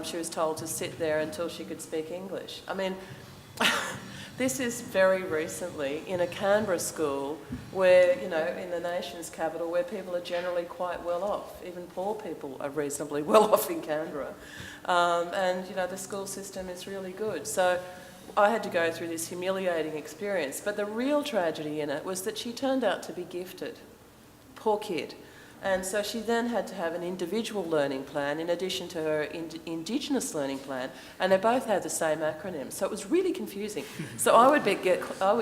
she was told to sit there until she could speak English. I mean, this is very recently in a Canberra school where, you know, in the nation's capital where people are generally quite well off. Even poor people are reasonably well off in Canberra. And, you know, the school system is really good. So I had to go through this humiliating experience. But the real tragedy in it was that she turned out to be gifted. Poor kid. And so she then had to have an individual learning plan in addition to her Indigenous learning plan, and they both had the same acronym. So it was really confusing. So I would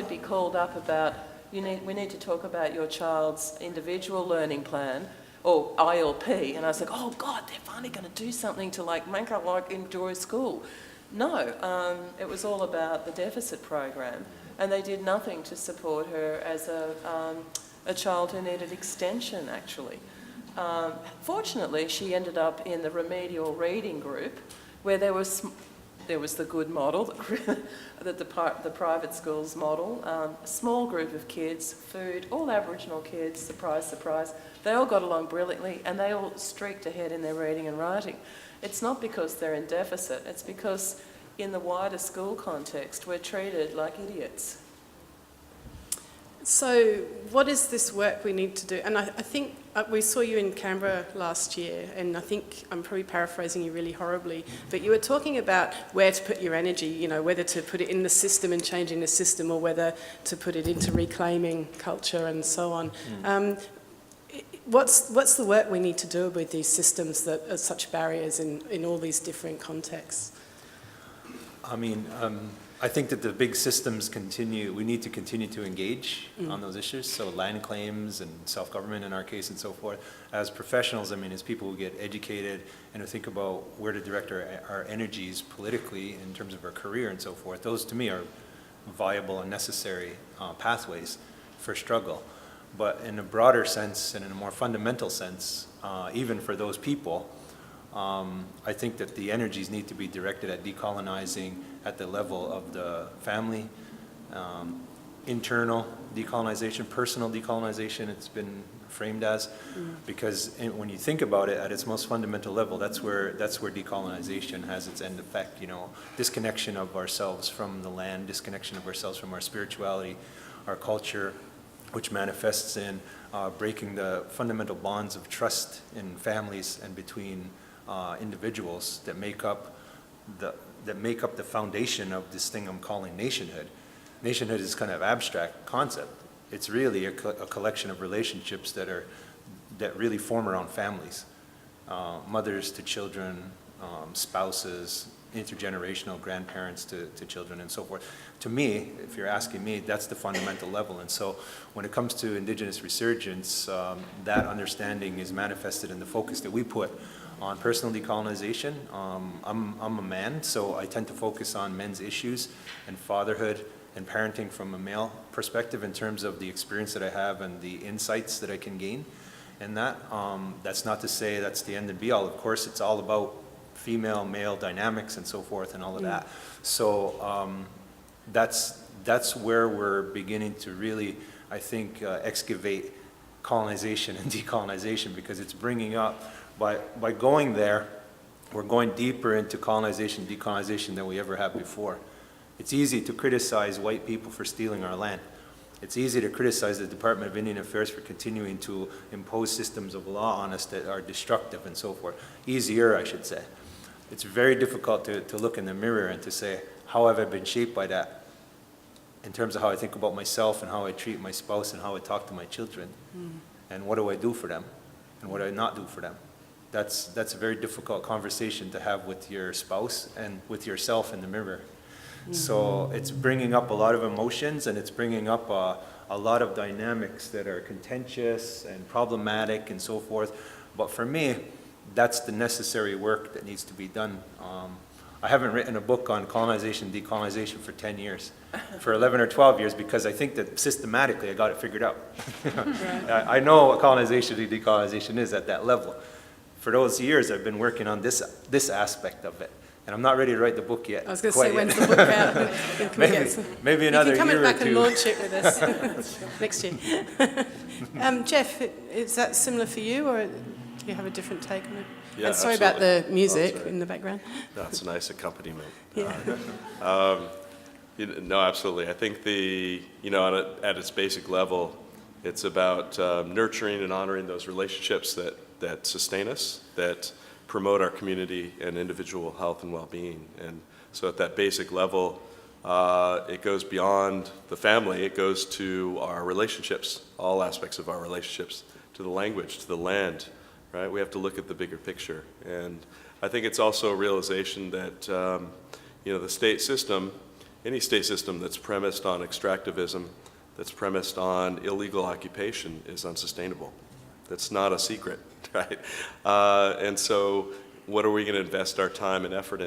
be called up about, we need to talk about your child's individual learning plan, or ILP, and I was like, oh God, they're finally going to do something to like make her like enjoy school. No, it was all about the deficit program, and they did nothing to support her as a child who needed extension, actually. Fortunately, she ended up in the remedial reading group, where there was the good model, the private schools model, a small group of kids, food, all Aboriginal kids, surprise, surprise. They all got along brilliantly, and they all streaked ahead in their reading and writing. It's not because they're in deficit, it's because in the wider school context, we're treated like idiots. So what is this work we need to do? And I think we saw you in Canberra last year, and I think I'm probably paraphrasing you really horribly, but you were talking about where to put your energy, you know, whether to put it in the system and changing the system, or whether to put it into reclaiming culture and so on. What's the work we need to do with these systems that are such barriers in all these different contexts? I mean, I think that the big systems we need to continue to engage on those issues. So land claims and self-government in our case and so forth. As professionals, I mean, as people who get educated and who think about where to direct our energies politically in terms of our career and so forth, those to me are viable and necessary pathways for struggle. But in a broader sense and in a more fundamental sense, even for those people, I think that the energies need to be directed at decolonizing at the level of the family, internal decolonization, personal decolonization, it's been framed as, because when you think about it at its most fundamental level, that's where decolonization has its end effect, you know, disconnection of ourselves from the land, disconnection of ourselves from our spirituality, our culture, which manifests in breaking the fundamental bonds of trust in families and between individuals that make up the foundation of this thing I'm calling nationhood. Nationhood is kind of abstract concept. It's really a collection of relationships that really form around families, mothers to children, spouses, intergenerational grandparents to children and so forth. To me, if you're asking me, that's the fundamental level. And so when it comes to Indigenous resurgence, that understanding is manifested in the focus that we put on personal decolonization. I'm a man, so I tend to focus on men's issues and fatherhood and parenting from a male perspective in terms of the experience that I have and the insights that I can gain. And that's not to say that's the end and be all. Of course, it's all about female, male dynamics and so forth and all of that. So that's where we're beginning to really, I think, excavate colonization and decolonization, because it's bringing up, by going there, we're going deeper into colonization, decolonization than we ever have before. It's easy to criticize white people for stealing our land. It's easy to criticize the Department of Indian Affairs for continuing to impose systems of law on us that are destructive and so forth. Easier, I should say. It's very difficult to look in the mirror and to say, how have I been shaped by that in terms of how I think about myself and how I treat my spouse and how I talk to my children. And what do I do for them and what do I not do for them? That's a very difficult conversation to have with your spouse and with yourself in the mirror. So it's bringing up a lot of emotions, and it's bringing up a lot of dynamics that are contentious and problematic and so forth. But for me, that's the necessary work that needs to be done. I haven't written a book on colonization, decolonization for 10 years, for 11 or 12 years, because I think that systematically I got it figured out. I know what colonization and decolonization is at that level. For those years, I've been working on this aspect of it. And I'm not ready to write the book yet. I was going to say, when's the book out? maybe another year or two. You can come back and launch it with us next year. Jeff, is that similar for you, or do you have a different take on it? Yeah, and sorry absolutely. about the music in the background. That's a nice accompaniment. Yeah. No, absolutely. I think at its basic level, it's about nurturing and honoring those relationships that sustain us, that promote our community and individual health and well-being. And so at that basic level, it goes beyond the family, it goes to our relationships, all aspects of our relationships, to the language, to the land, right? We have to look at the bigger picture. And I think it's also a realization that, the state system, any state system that's premised on extractivism, that's premised on illegal occupation is unsustainable. That's not a secret, right? And so what are we going to invest our time and effort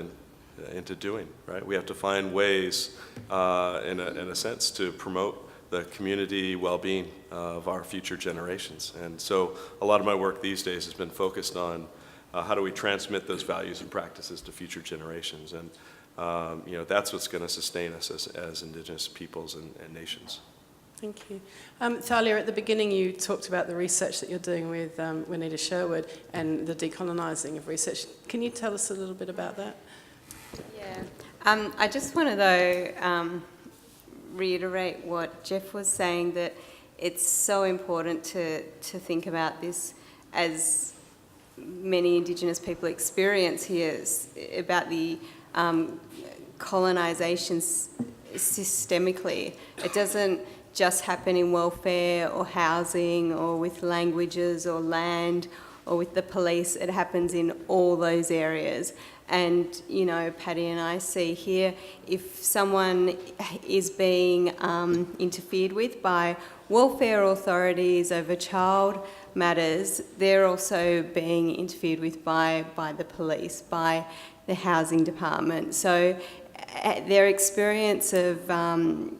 into doing, right? We have to find ways, in a sense, to promote the community well-being of our future generations. And so a lot of my work these days has been focused on how do we transmit those values and practices to future generations. And that's what's going to sustain us as Indigenous peoples and nations. Thank you. Thalia, at the beginning you talked about the research that you're doing with Juanita Sherwood and the decolonising of research. Can you tell us a little bit about that? Yeah. I just want to, though, reiterate what Jeff was saying, that it's so important to think about this as many Indigenous people experience here, about the colonisation systemically. It doesn't just happen in welfare or housing or with languages or land or with the police. It happens in all those areas. And, you know, Paddy and I see here, if someone is being interfered with by welfare authorities over child matters, they're also being interfered with by the police, by the housing department. So their experience of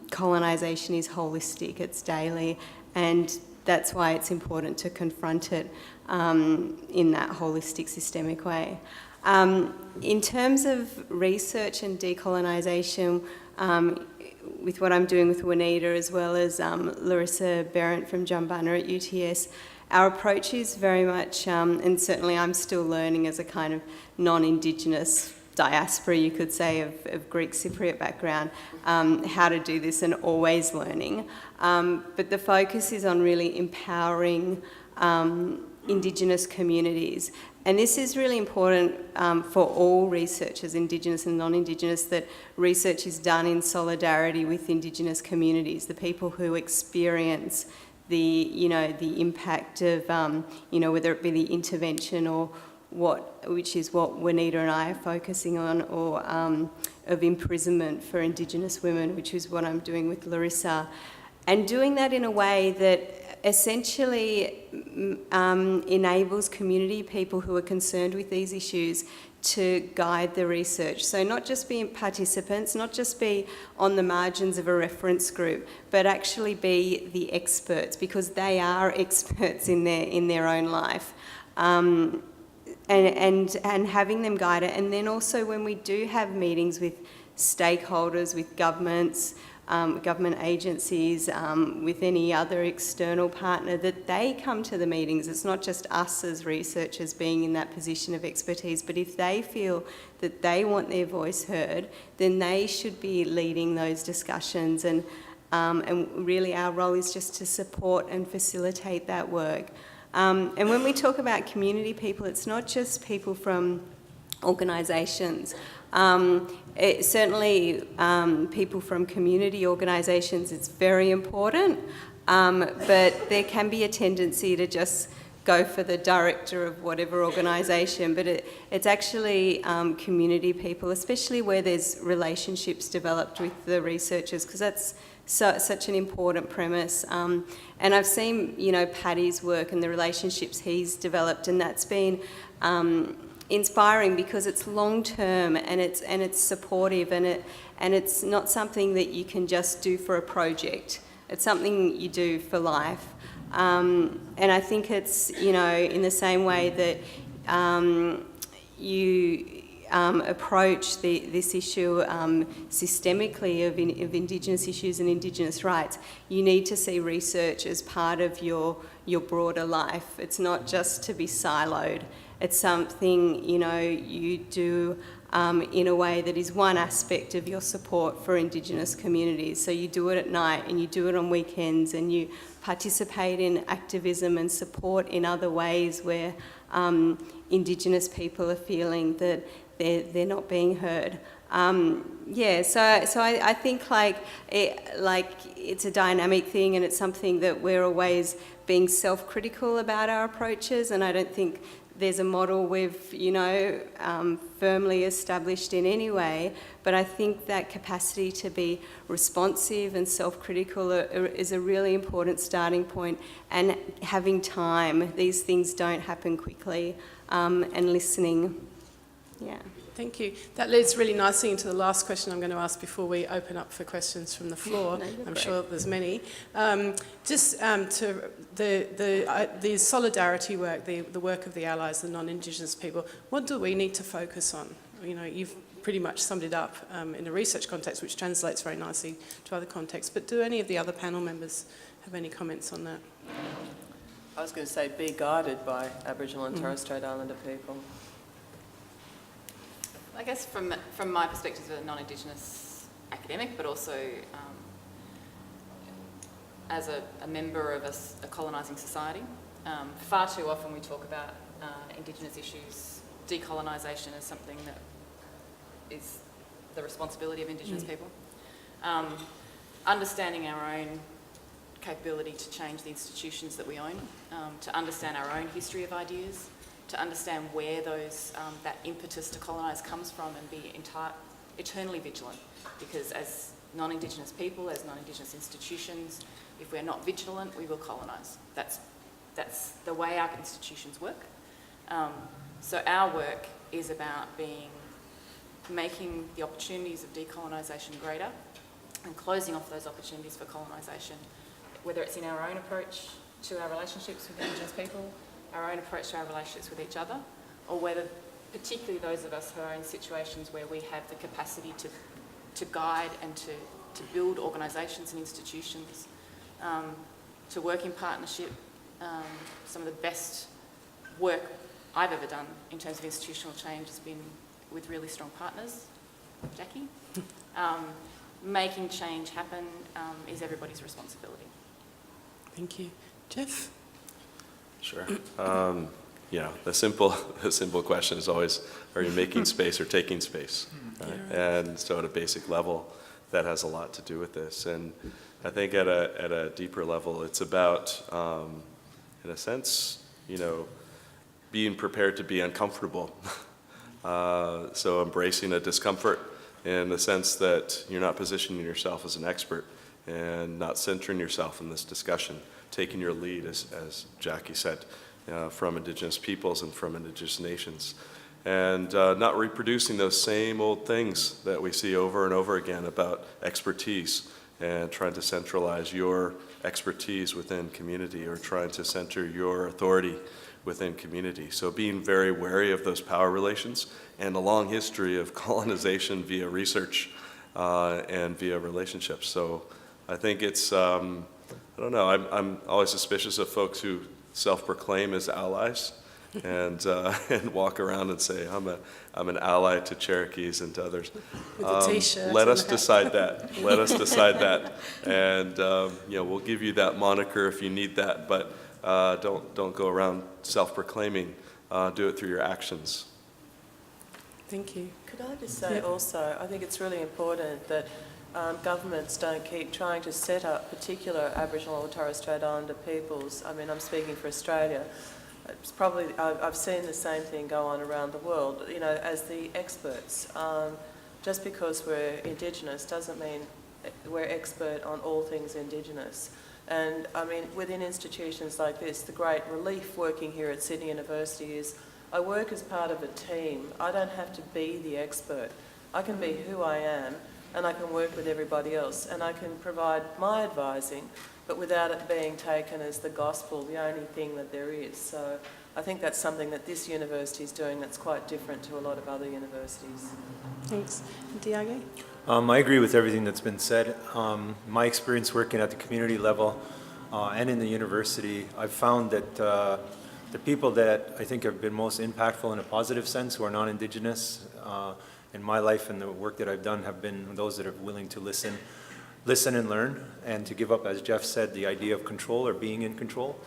colonisation is holistic, it's daily, and that's why it's important to confront it in that holistic, systemic way. In terms of research and decolonisation, with what I'm doing with Juanita as well as Larissa Berent from Jumbunna at UTS, our approach is very much, and certainly I'm still learning as a kind of non-Indigenous diaspora, you could say, of Greek Cypriot background, how to do this, and always learning. But the focus is on really empowering Indigenous communities. And this is really important for all researchers, Indigenous and non-Indigenous, that research is done in solidarity with Indigenous communities, the people who experience the impact of, whether it be the intervention or which is what Juanita and I are focusing on, or of imprisonment for Indigenous women, which is what I'm doing with Larissa. And doing that in a way that essentially enables community people who are concerned with these issues to guide the research. So not just be participants, not just be on the margins of a reference group, but actually be the experts, because they are experts in their own life. And having them guide it. And then also when we do have meetings with stakeholders, with governments, government agencies, with any other external partner, that they come to the meetings. It's not just us as researchers being in that position of expertise, but if they feel that they want their voice heard, then they should be leading those discussions. And really our role is just to support and facilitate that work. And when we talk about community people, it's not just people from organisations. Certainly people from community organisations, it's very important, but there can be a tendency to just go for the director of whatever organisation, but it's actually community people, especially where there's relationships developed with the researchers, because that's such an important premise. And I've seen, Paddy's work and the relationships he's developed, and that's been inspiring because it's long term and it's supportive, and it's not something that you can just do for a project. It's something you do for life. And I think it's, in the same way that you approach this issue systemically of Indigenous issues and Indigenous rights, you need to see research as part of your broader life. It's not just to be siloed. It's something, you do in a way that is one aspect of your support for Indigenous communities. So you do it at night and you do it on weekends, and you participate in activism and support in other ways where Indigenous people are feeling that they're not being heard. So I think it's a dynamic thing, and it's something that we're always being self-critical about our approaches, and I don't think there's a model we've, firmly established in any way, but I think that capacity to be responsive and self-critical is a really important starting point, and having time. These things don't happen quickly, and listening. Yeah. Thank you. That leads really nicely into the last question I'm going to ask before we open up for questions from the floor. I'm sure there's many. To the solidarity work, the work of the allies, the non-Indigenous people, what do we need to focus on? You've pretty much summed it up in a research context, which translates very nicely to other contexts, but do any of the other panel members have any comments on that? I was going to say be guided by Aboriginal and Torres Strait Islander people. I guess from my perspective as a non-Indigenous academic, but also as a member of a colonising society. Far too often we talk about Indigenous issues, decolonisation as something that is the responsibility of Indigenous people. Understanding our own capability to change the institutions that we own, to understand our own history of ideas, to understand where those that impetus to colonise comes from, and be eternally vigilant. Because as non-Indigenous people, as non-Indigenous institutions, if we're not vigilant, we will colonise. That's the way our institutions work. So our work is about making the opportunities of decolonisation greater and closing off those opportunities for colonisation, whether it's in our own approach to our relationships with Indigenous people, our own approach to our relationships with each other, or whether particularly those of us who are in situations where we have the capacity to guide and to build organisations and institutions, to work in partnership. Some of the best work I've ever done in terms of institutional change has been with really strong partners, Jackie. Making change happen is everybody's responsibility. Thank you. Jeff? Sure. The simple question is always, are you making space or taking space? Right? And so at a basic level, that has a lot to do with this. And I think at a deeper level, it's about, in a sense, being prepared to be uncomfortable. So embracing a discomfort in the sense that you're not positioning yourself as an expert and not centering yourself in this discussion, taking your lead, as Jackie said, from Indigenous peoples and from Indigenous nations, and not reproducing those same old things that we see over and over again about expertise and trying to centralize your expertise within community or trying to center your authority within community. So being very wary of those power relations and a long history of colonization via research and via relationships. So I think it's, I don't know, I'm always suspicious of folks who self-proclaim as allies and walk around and say, I'm an ally to Cherokees and to others. With a t-shirt. Let us decide that. Let us decide that. And we'll give you that moniker if you need that, but don't go around self-proclaiming. Do it through your actions. Thank you. Could I just say also, I think it's really important that governments don't keep trying to set up particular Aboriginal or Torres Strait Islander peoples. I mean, I'm speaking for Australia. It's probably, I've seen the same thing go on around the world, as the experts. Just because we're Indigenous doesn't mean we're expert on all things Indigenous. And I mean, within institutions like this, the great relief working here at Sydney University is I work as part of a team. I don't have to be the expert. I can be who I am, and I can work with everybody else, and I can provide my advising, but without it being taken as the gospel, the only thing that there is. So I think that's something that this university is doing that's quite different to a lot of other universities. Thanks. Taiaiake? I agree with everything that's been said. My experience working at the community level and in the university, I've found that the people that I think have been most impactful in a positive sense who are non-Indigenous in my life and the work that I've done have been those that are willing to listen and learn, and to give up, as Jeff said, the idea of control or being in control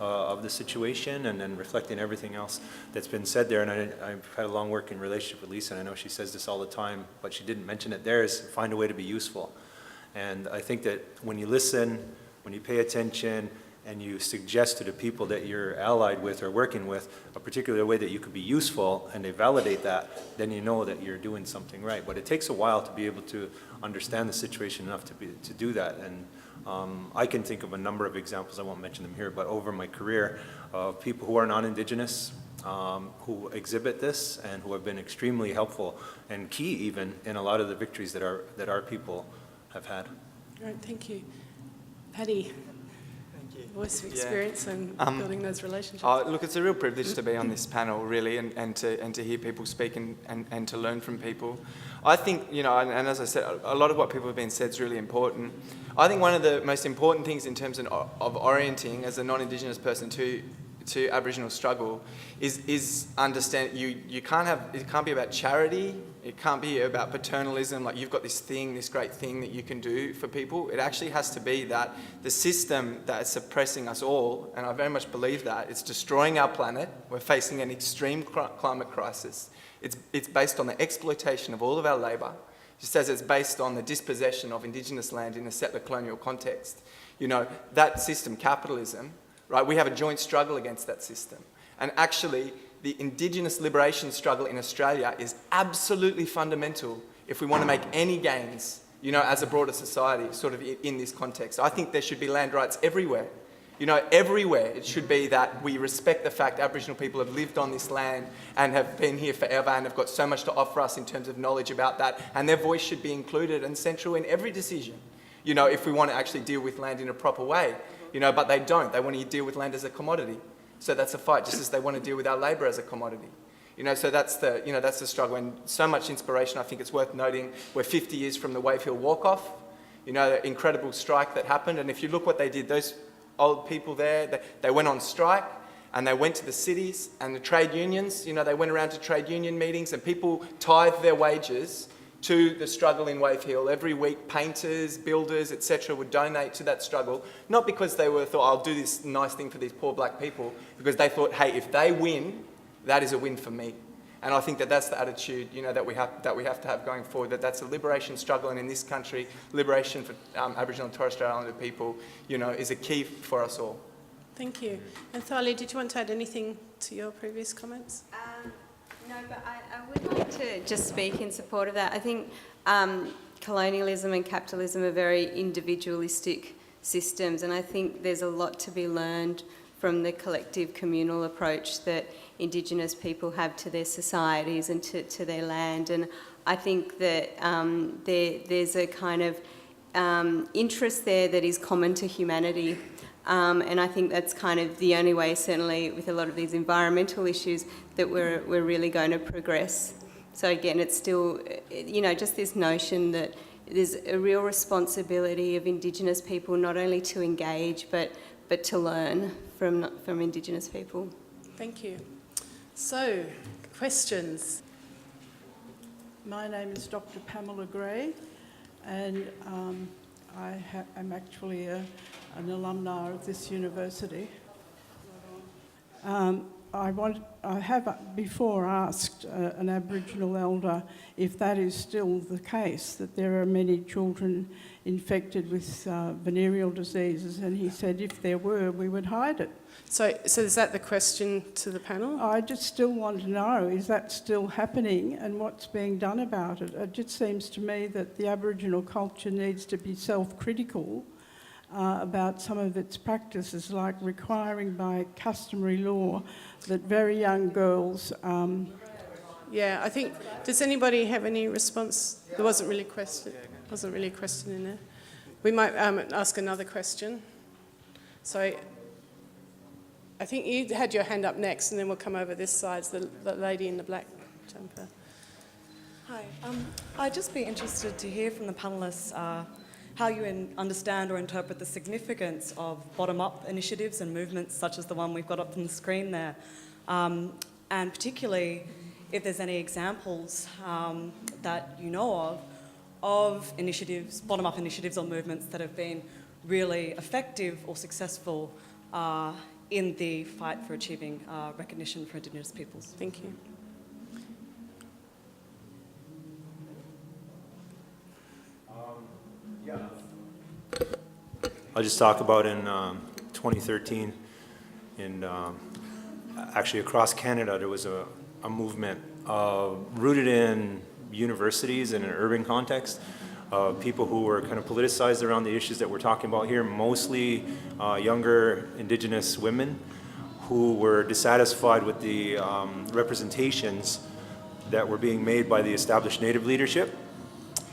of the situation, and then reflecting everything else that's been said there. And I've had a long working relationship with Lisa, and I know she says this all the time, but she didn't mention it there, is find a way to be useful. And I think that when you listen, when you pay attention, and you suggest to the people that you're allied with or working with a particular way that you could be useful, and they validate that, then you know that you're doing something right. But it takes a while to be able to understand the situation enough to do that. And I can think of a number of examples, I won't mention them here, but over my career of people who are non-Indigenous, who exhibit this and who have been extremely helpful and key even in a lot of the victories that our people have had. Great, thank you. Paddy? Voice of experience and building those relationships. Look, it's a real privilege to be on this panel, really, and to hear people speak and to learn from people. I think, and as I said, a lot of what people have been said is really important. I think one of the most important things in terms of orienting as a non-Indigenous person to to Aboriginal struggle is understand you can't have, it can't be about charity, it can't be about paternalism, like you've got this thing, this great thing that you can do for people. It actually has to be that the system that is suppressing us all, and I very much believe that, it's destroying our planet. We're facing an extreme climate crisis. It's based on the exploitation of all of our labour, just as it's based on the dispossession of Indigenous land in a settler colonial context. You know, that system, capitalism, right, we have a joint struggle against that system. And actually, the Indigenous liberation struggle in Australia is absolutely fundamental if we want to make any gains, you know, as a broader society, sort of in this context. I think there should be land rights everywhere. You know, everywhere it should be that we respect the fact Aboriginal people have lived on this land and have been here forever and have got so much to offer us in terms of knowledge about that, and their voice should be included and central in every decision, you know, if we want to actually deal with land in a proper way. You know, but they don't. They want to deal with land as a commodity. So that's a fight, just as they want to deal with our labour as a commodity. You know, so that's the, you know, that's the struggle, and so much inspiration. I think it's worth noting we're 50 years from the Wave Hill walk-off, you know, the incredible strike that happened. And if you look what they did, those old people there, they went on strike and they went to the cities and the trade unions, you know, they went around to trade union meetings and people tithed their wages to the struggle in Wave Hill. Every week, painters, builders, etc. would donate to that struggle, not because they thought, I'll do this nice thing for these poor black people, because they thought, hey, if they win, that is a win for me. And I think that that's the attitude, you know, that we have to have going forward, that that's a liberation struggle, and in this country, liberation for Aboriginal and Torres Strait Islander people, you know, is a key for us all. Thank you. And Thalia, did you want to add anything to your previous comments? No, but I would like to just speak in support of that. I think colonialism and capitalism are very individualistic systems, and I think there's a lot to be learned from the collective communal approach that Indigenous people have to their societies and to their land. And I think that there's a kind of interest there that is common to humanity. And I think that's kind of the only way, certainly with a lot of these environmental issues, that we're really going to progress. So again, it's still, you know, just this notion that there's a real responsibility of Indigenous people not only to engage but to learn from Indigenous people. Thank you. So, questions? My name is Dr. Pamela Gray, and I'm actually an alumna of this university. I have before asked an Aboriginal elder if that is still the case, that there are many children infected with venereal diseases, and he said if there were, we would hide it. So is that the question to the panel? I just still want to know, is that still happening and what's being done about it? It just seems to me that the Aboriginal culture needs to be self-critical about some of its practices, like requiring by customary law that very young girls... Yeah, I think, does anybody have any response? There wasn't really a question in there. We might ask another question. So I think you had your hand up next, and then we'll come over this side, the lady in the black jumper. Hi, I'd just be interested to hear from the panellists how you understand or interpret the significance of bottom-up initiatives and movements such as the one we've got up on the screen there, and particularly if there's any examples that you know of initiatives, bottom-up initiatives or movements that have been really effective or successful in the fight for achieving recognition for Indigenous peoples. Thank you. I'll just talk about in 2013, actually across Canada, there was a movement rooted in universities in an urban context, people who were kind of politicized around the issues that we're talking about here, mostly younger Indigenous women who were dissatisfied with the representations that were being made by the established Native leadership.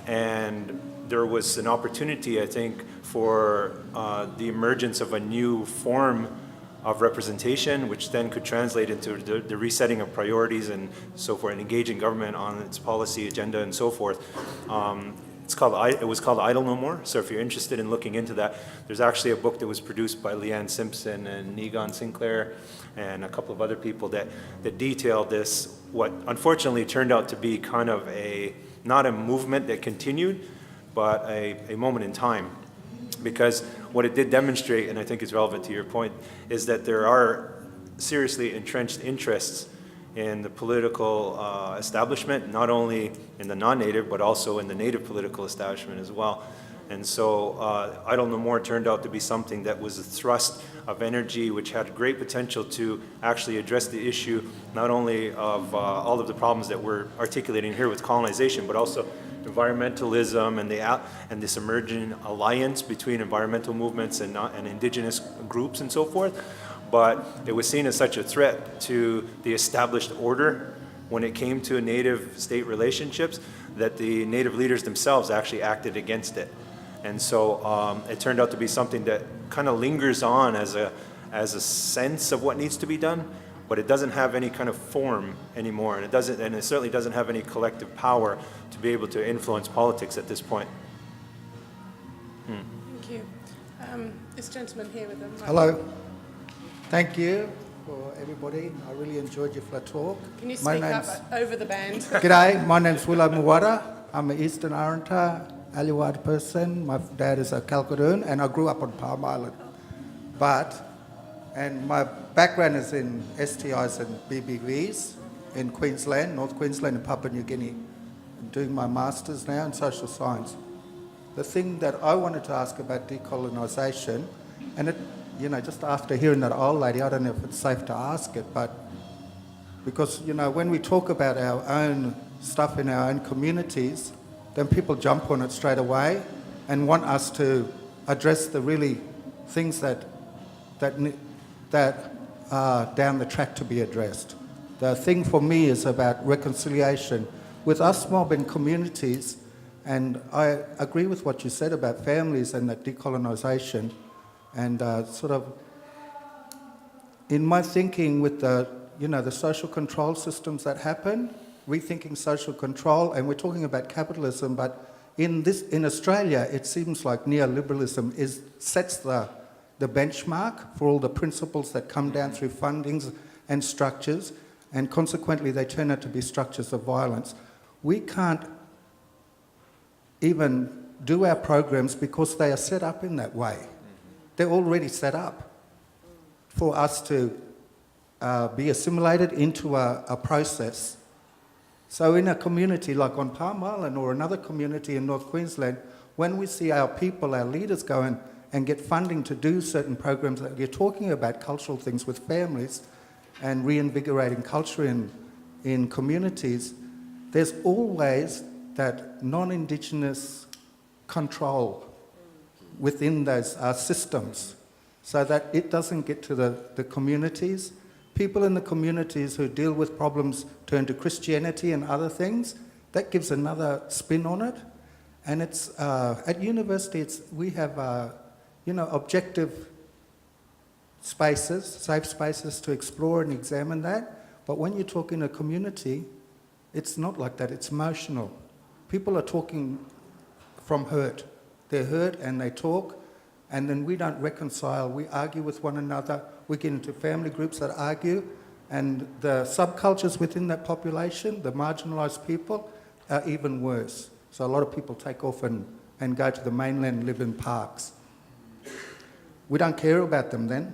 And there was an opportunity, I think, for the emergence of a new form of representation, which then could translate into the resetting of priorities and so forth, and engaging government on its policy agenda and so forth, it was called Idle No More. So if you're interested in looking into that, there's actually a book that was produced by Leanne Simpson and Negon Sinclair and a couple of other people that detailed this, what unfortunately turned out to be kind of not a movement that continued, but a moment in time. Because what it did demonstrate, and I think is relevant to your point, is that there are seriously entrenched interests in the political establishment, not only in the non-native, but also in the native political establishment as well. And so Idle No More turned out to be something that was a thrust of energy which had great potential to actually address the issue, not only of all of the problems that we're articulating here with colonization, but also environmentalism and this emerging alliance between environmental movements and indigenous groups and so forth. But it was seen as such a threat to the established order when it came to native-state relationships that the native leaders themselves actually acted against it. And so it turned out to be something that kind of lingers on as a sense of what needs to be done, but it doesn't have any kind of form anymore, and it certainly doesn't have any collective power to be able to influence politics at this point. Thank you. This gentleman here with them. Hello. Thank you for everybody. I really enjoyed your flat talk. Can you speak up over the band? G'day, my name's Willow Muwara. I'm an Eastern Arrernte, Aliwad person. My dad is a Kalkadoon, and I grew up on Palm Island. And my background is in STIs and BBVs in Queensland, North Queensland and Papua New Guinea. I'm doing my master's now in social science. The thing that I wanted to ask about decolonisation, and it, just after hearing that old lady, I don't know if it's safe to ask it, but because, when we talk about our own stuff in our own communities, then people jump on it straight away and want us to address the really things that are down the track to be addressed. The thing for me is about reconciliation with us mob and communities, and I agree with what you said about families and that decolonisation. And sort of, in my thinking with the social control systems that happen, rethinking social control, and we're talking about capitalism, but in Australia, it seems like neoliberalism sets the benchmark for all the principles that come down through fundings and structures, and consequently they turn out to be structures of violence. We can't even do our programs because they are set up in that way. They're already set up for us to be assimilated into a process. So in a community like on Palm Island or another community in North Queensland, when we see our people, our leaders go and get funding to do certain programs that you're talking about, cultural things with families and reinvigorating culture in communities, there's always that non-Indigenous control within those systems so that it doesn't get to the communities. People in the communities who deal with problems turn to Christianity and other things. That gives another spin on it. And it's at university, we have objective spaces, safe spaces to explore and examine that. But when you talk in a community, it's not like that. It's emotional. People are talking from hurt. They're hurt and they talk, and then we don't reconcile. We argue with one another. We get into family groups that argue, and the subcultures within that population, the marginalised people, are even worse. So a lot of people take off and go to the mainland and live in parks. We don't care about them then.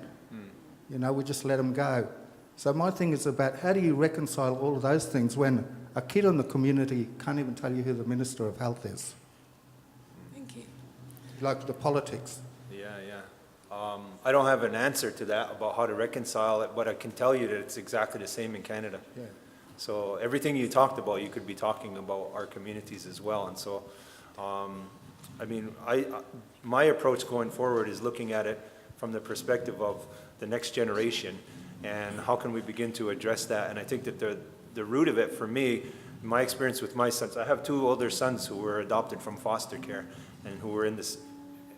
We just let them go. So my thing is about how do you reconcile all of those things when a kid in the community can't even tell you who the Minister of Health is? Thank you. Like the politics. Yeah. I don't have an answer to that about how to reconcile it, but I can tell you that it's exactly the same in Canada. Yeah. So everything you talked about, you could be talking about our communities as well. And so, my approach going forward is looking at it from the perspective of the next generation and how can we begin to address that. And I think that the root of it for me, my experience with my sons, I have two older sons who were adopted from foster care and who were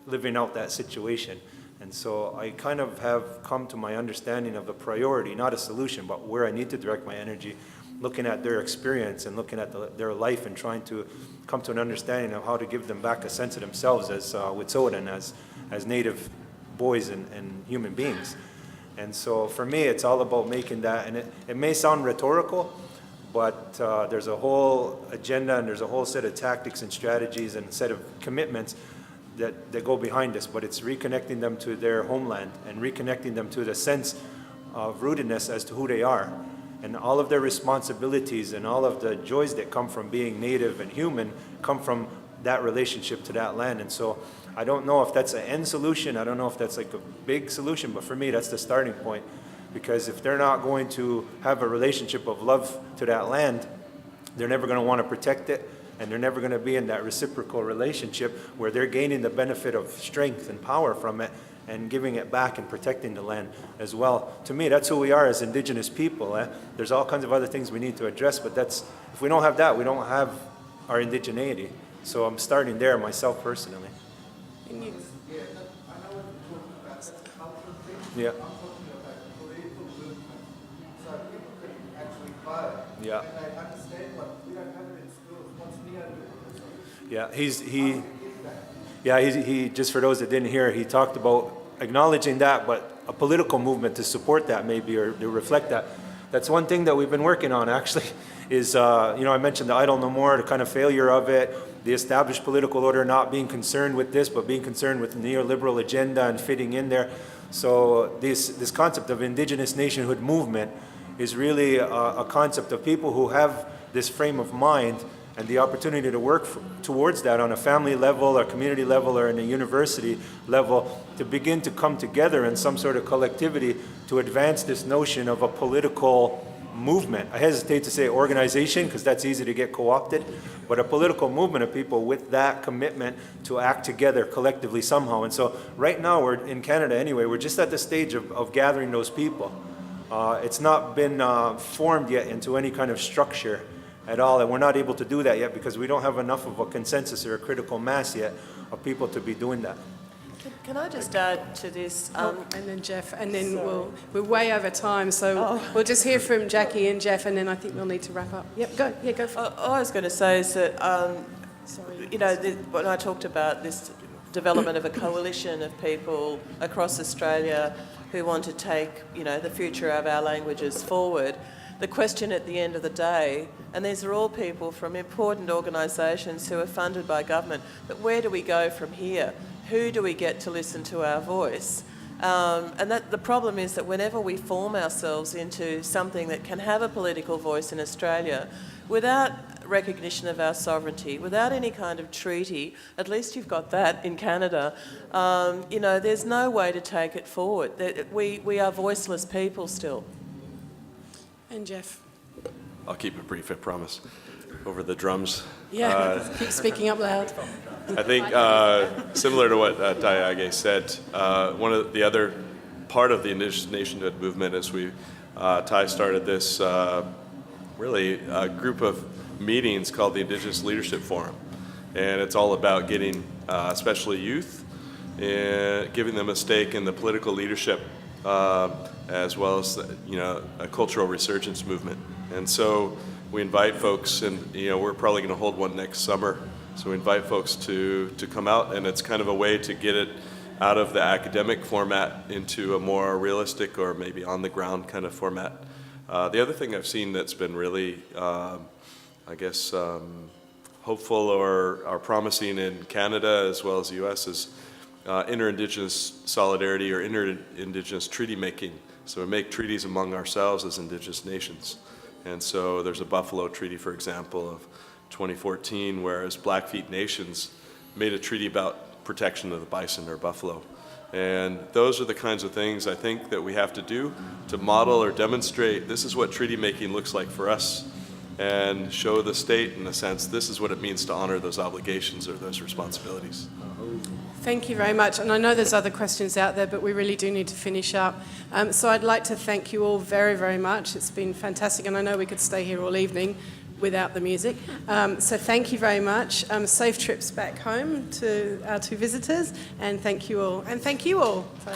living out that situation. And so I kind of have come to my understanding of the priority, not a solution, but where I need to direct my energy looking at their experience and looking at their life and trying to come to an understanding of how to give them back a sense of themselves as Wet'suwet'en, as Native boys and human beings. And so for me, it's all about making that, and it may sound rhetorical, but there's a whole agenda and there's a whole set of tactics and strategies and a set of commitments that go behind this, but it's reconnecting them to their homeland and reconnecting them to the sense of rootedness as to who they are. And all of their responsibilities and all of the joys that come from being Native and human come from that relationship to that land. And so I don't know if that's an end solution, I don't know if that's like a big solution, but for me that's the starting point. Because if they're not going to have a relationship of love to that land, they're never going to want to protect it, and they're never going to be in that reciprocal relationship where they're gaining the benefit of strength and power from it and giving it back and protecting the land as well. To me, that's who we are as Indigenous people. There's all kinds of other things we need to address, but if we don't have that, we don't have our indigeneity. So I'm starting there myself personally. Yeah. Yeah. Yeah, he just for those that didn't hear, he talked about acknowledging that, but a political movement to support that maybe, or to reflect that. That's one thing that we've been working on actually, is, I mentioned the Idle No More, the kind of failure of it, the established political order not being concerned with this, but being concerned with the neoliberal agenda and fitting in there. So this concept of Indigenous nationhood movement is really a concept of people who have this frame of mind and the opportunity to work towards that on a family level or community level or in a university level, to begin to come together in some sort of collectivity to advance this notion of a political movement. I hesitate to say organization because that's easy to get co-opted, but a political movement of people with that commitment to act together collectively somehow. And so right now, we're in Canada anyway, we're just at the stage of gathering those people. It's not been formed yet into any kind of structure at all, and we're not able to do that yet because we don't have enough of a consensus or a critical mass yet of people to be doing that. Can I just add to this? And then Jeff, and then we're way over time, so we'll just hear from Jackie and Jeff, and then I think we'll need to wrap up. Yep, go for it. All I was going to say is that, when I talked about this development of a coalition of people across Australia who want to take, the future of our languages forward, the question at the end of the day, and these are all people from important organisations who are funded by government, but where do we go from here? Who do we get to listen to our voice? And that the problem is that whenever we form ourselves into something that can have a political voice in Australia, without recognition of our sovereignty, without any kind of treaty, at least you've got that in Canada, there's no way to take it forward. We are voiceless people still. And Jeff. I'll keep it brief, I promise. Over the drums. Yeah, keep speaking up loud. I think similar to what Taiaiake said, one of the other part of the Indigenous nationhood movement is Tai started this really group of meetings called the Indigenous Leadership Forum. And it's all about getting especially youth, giving them a stake in the political leadership as well as a cultural resurgence movement. And so we invite folks, and we're probably going to hold one next summer. So we invite folks to come out, and it's kind of a way to get it out of the academic format into a more realistic or maybe on the ground kind of format. The other thing I've seen that's been really, hopeful or promising in Canada as well as the US is inter-Indigenous solidarity or inter-Indigenous treaty making. So we make treaties among ourselves as Indigenous nations. And so there's a Buffalo Treaty, for example, of 2014, whereas Blackfeet nations made a treaty about protection of the bison or buffalo. And those are the kinds of things I think that we have to do to model or demonstrate this is what treaty making looks like for us, and show the state, in a sense, this is what it means to honor those obligations or those responsibilities. Thank you very much. And I know there's other questions out there, but we really do need to finish up. So I'd like to thank you all very, very much. It's been fantastic, and I know we could stay here all evening without the music. So thank you very much. Safe trips back home to our two visitors, and thank you all. And thank you all. So.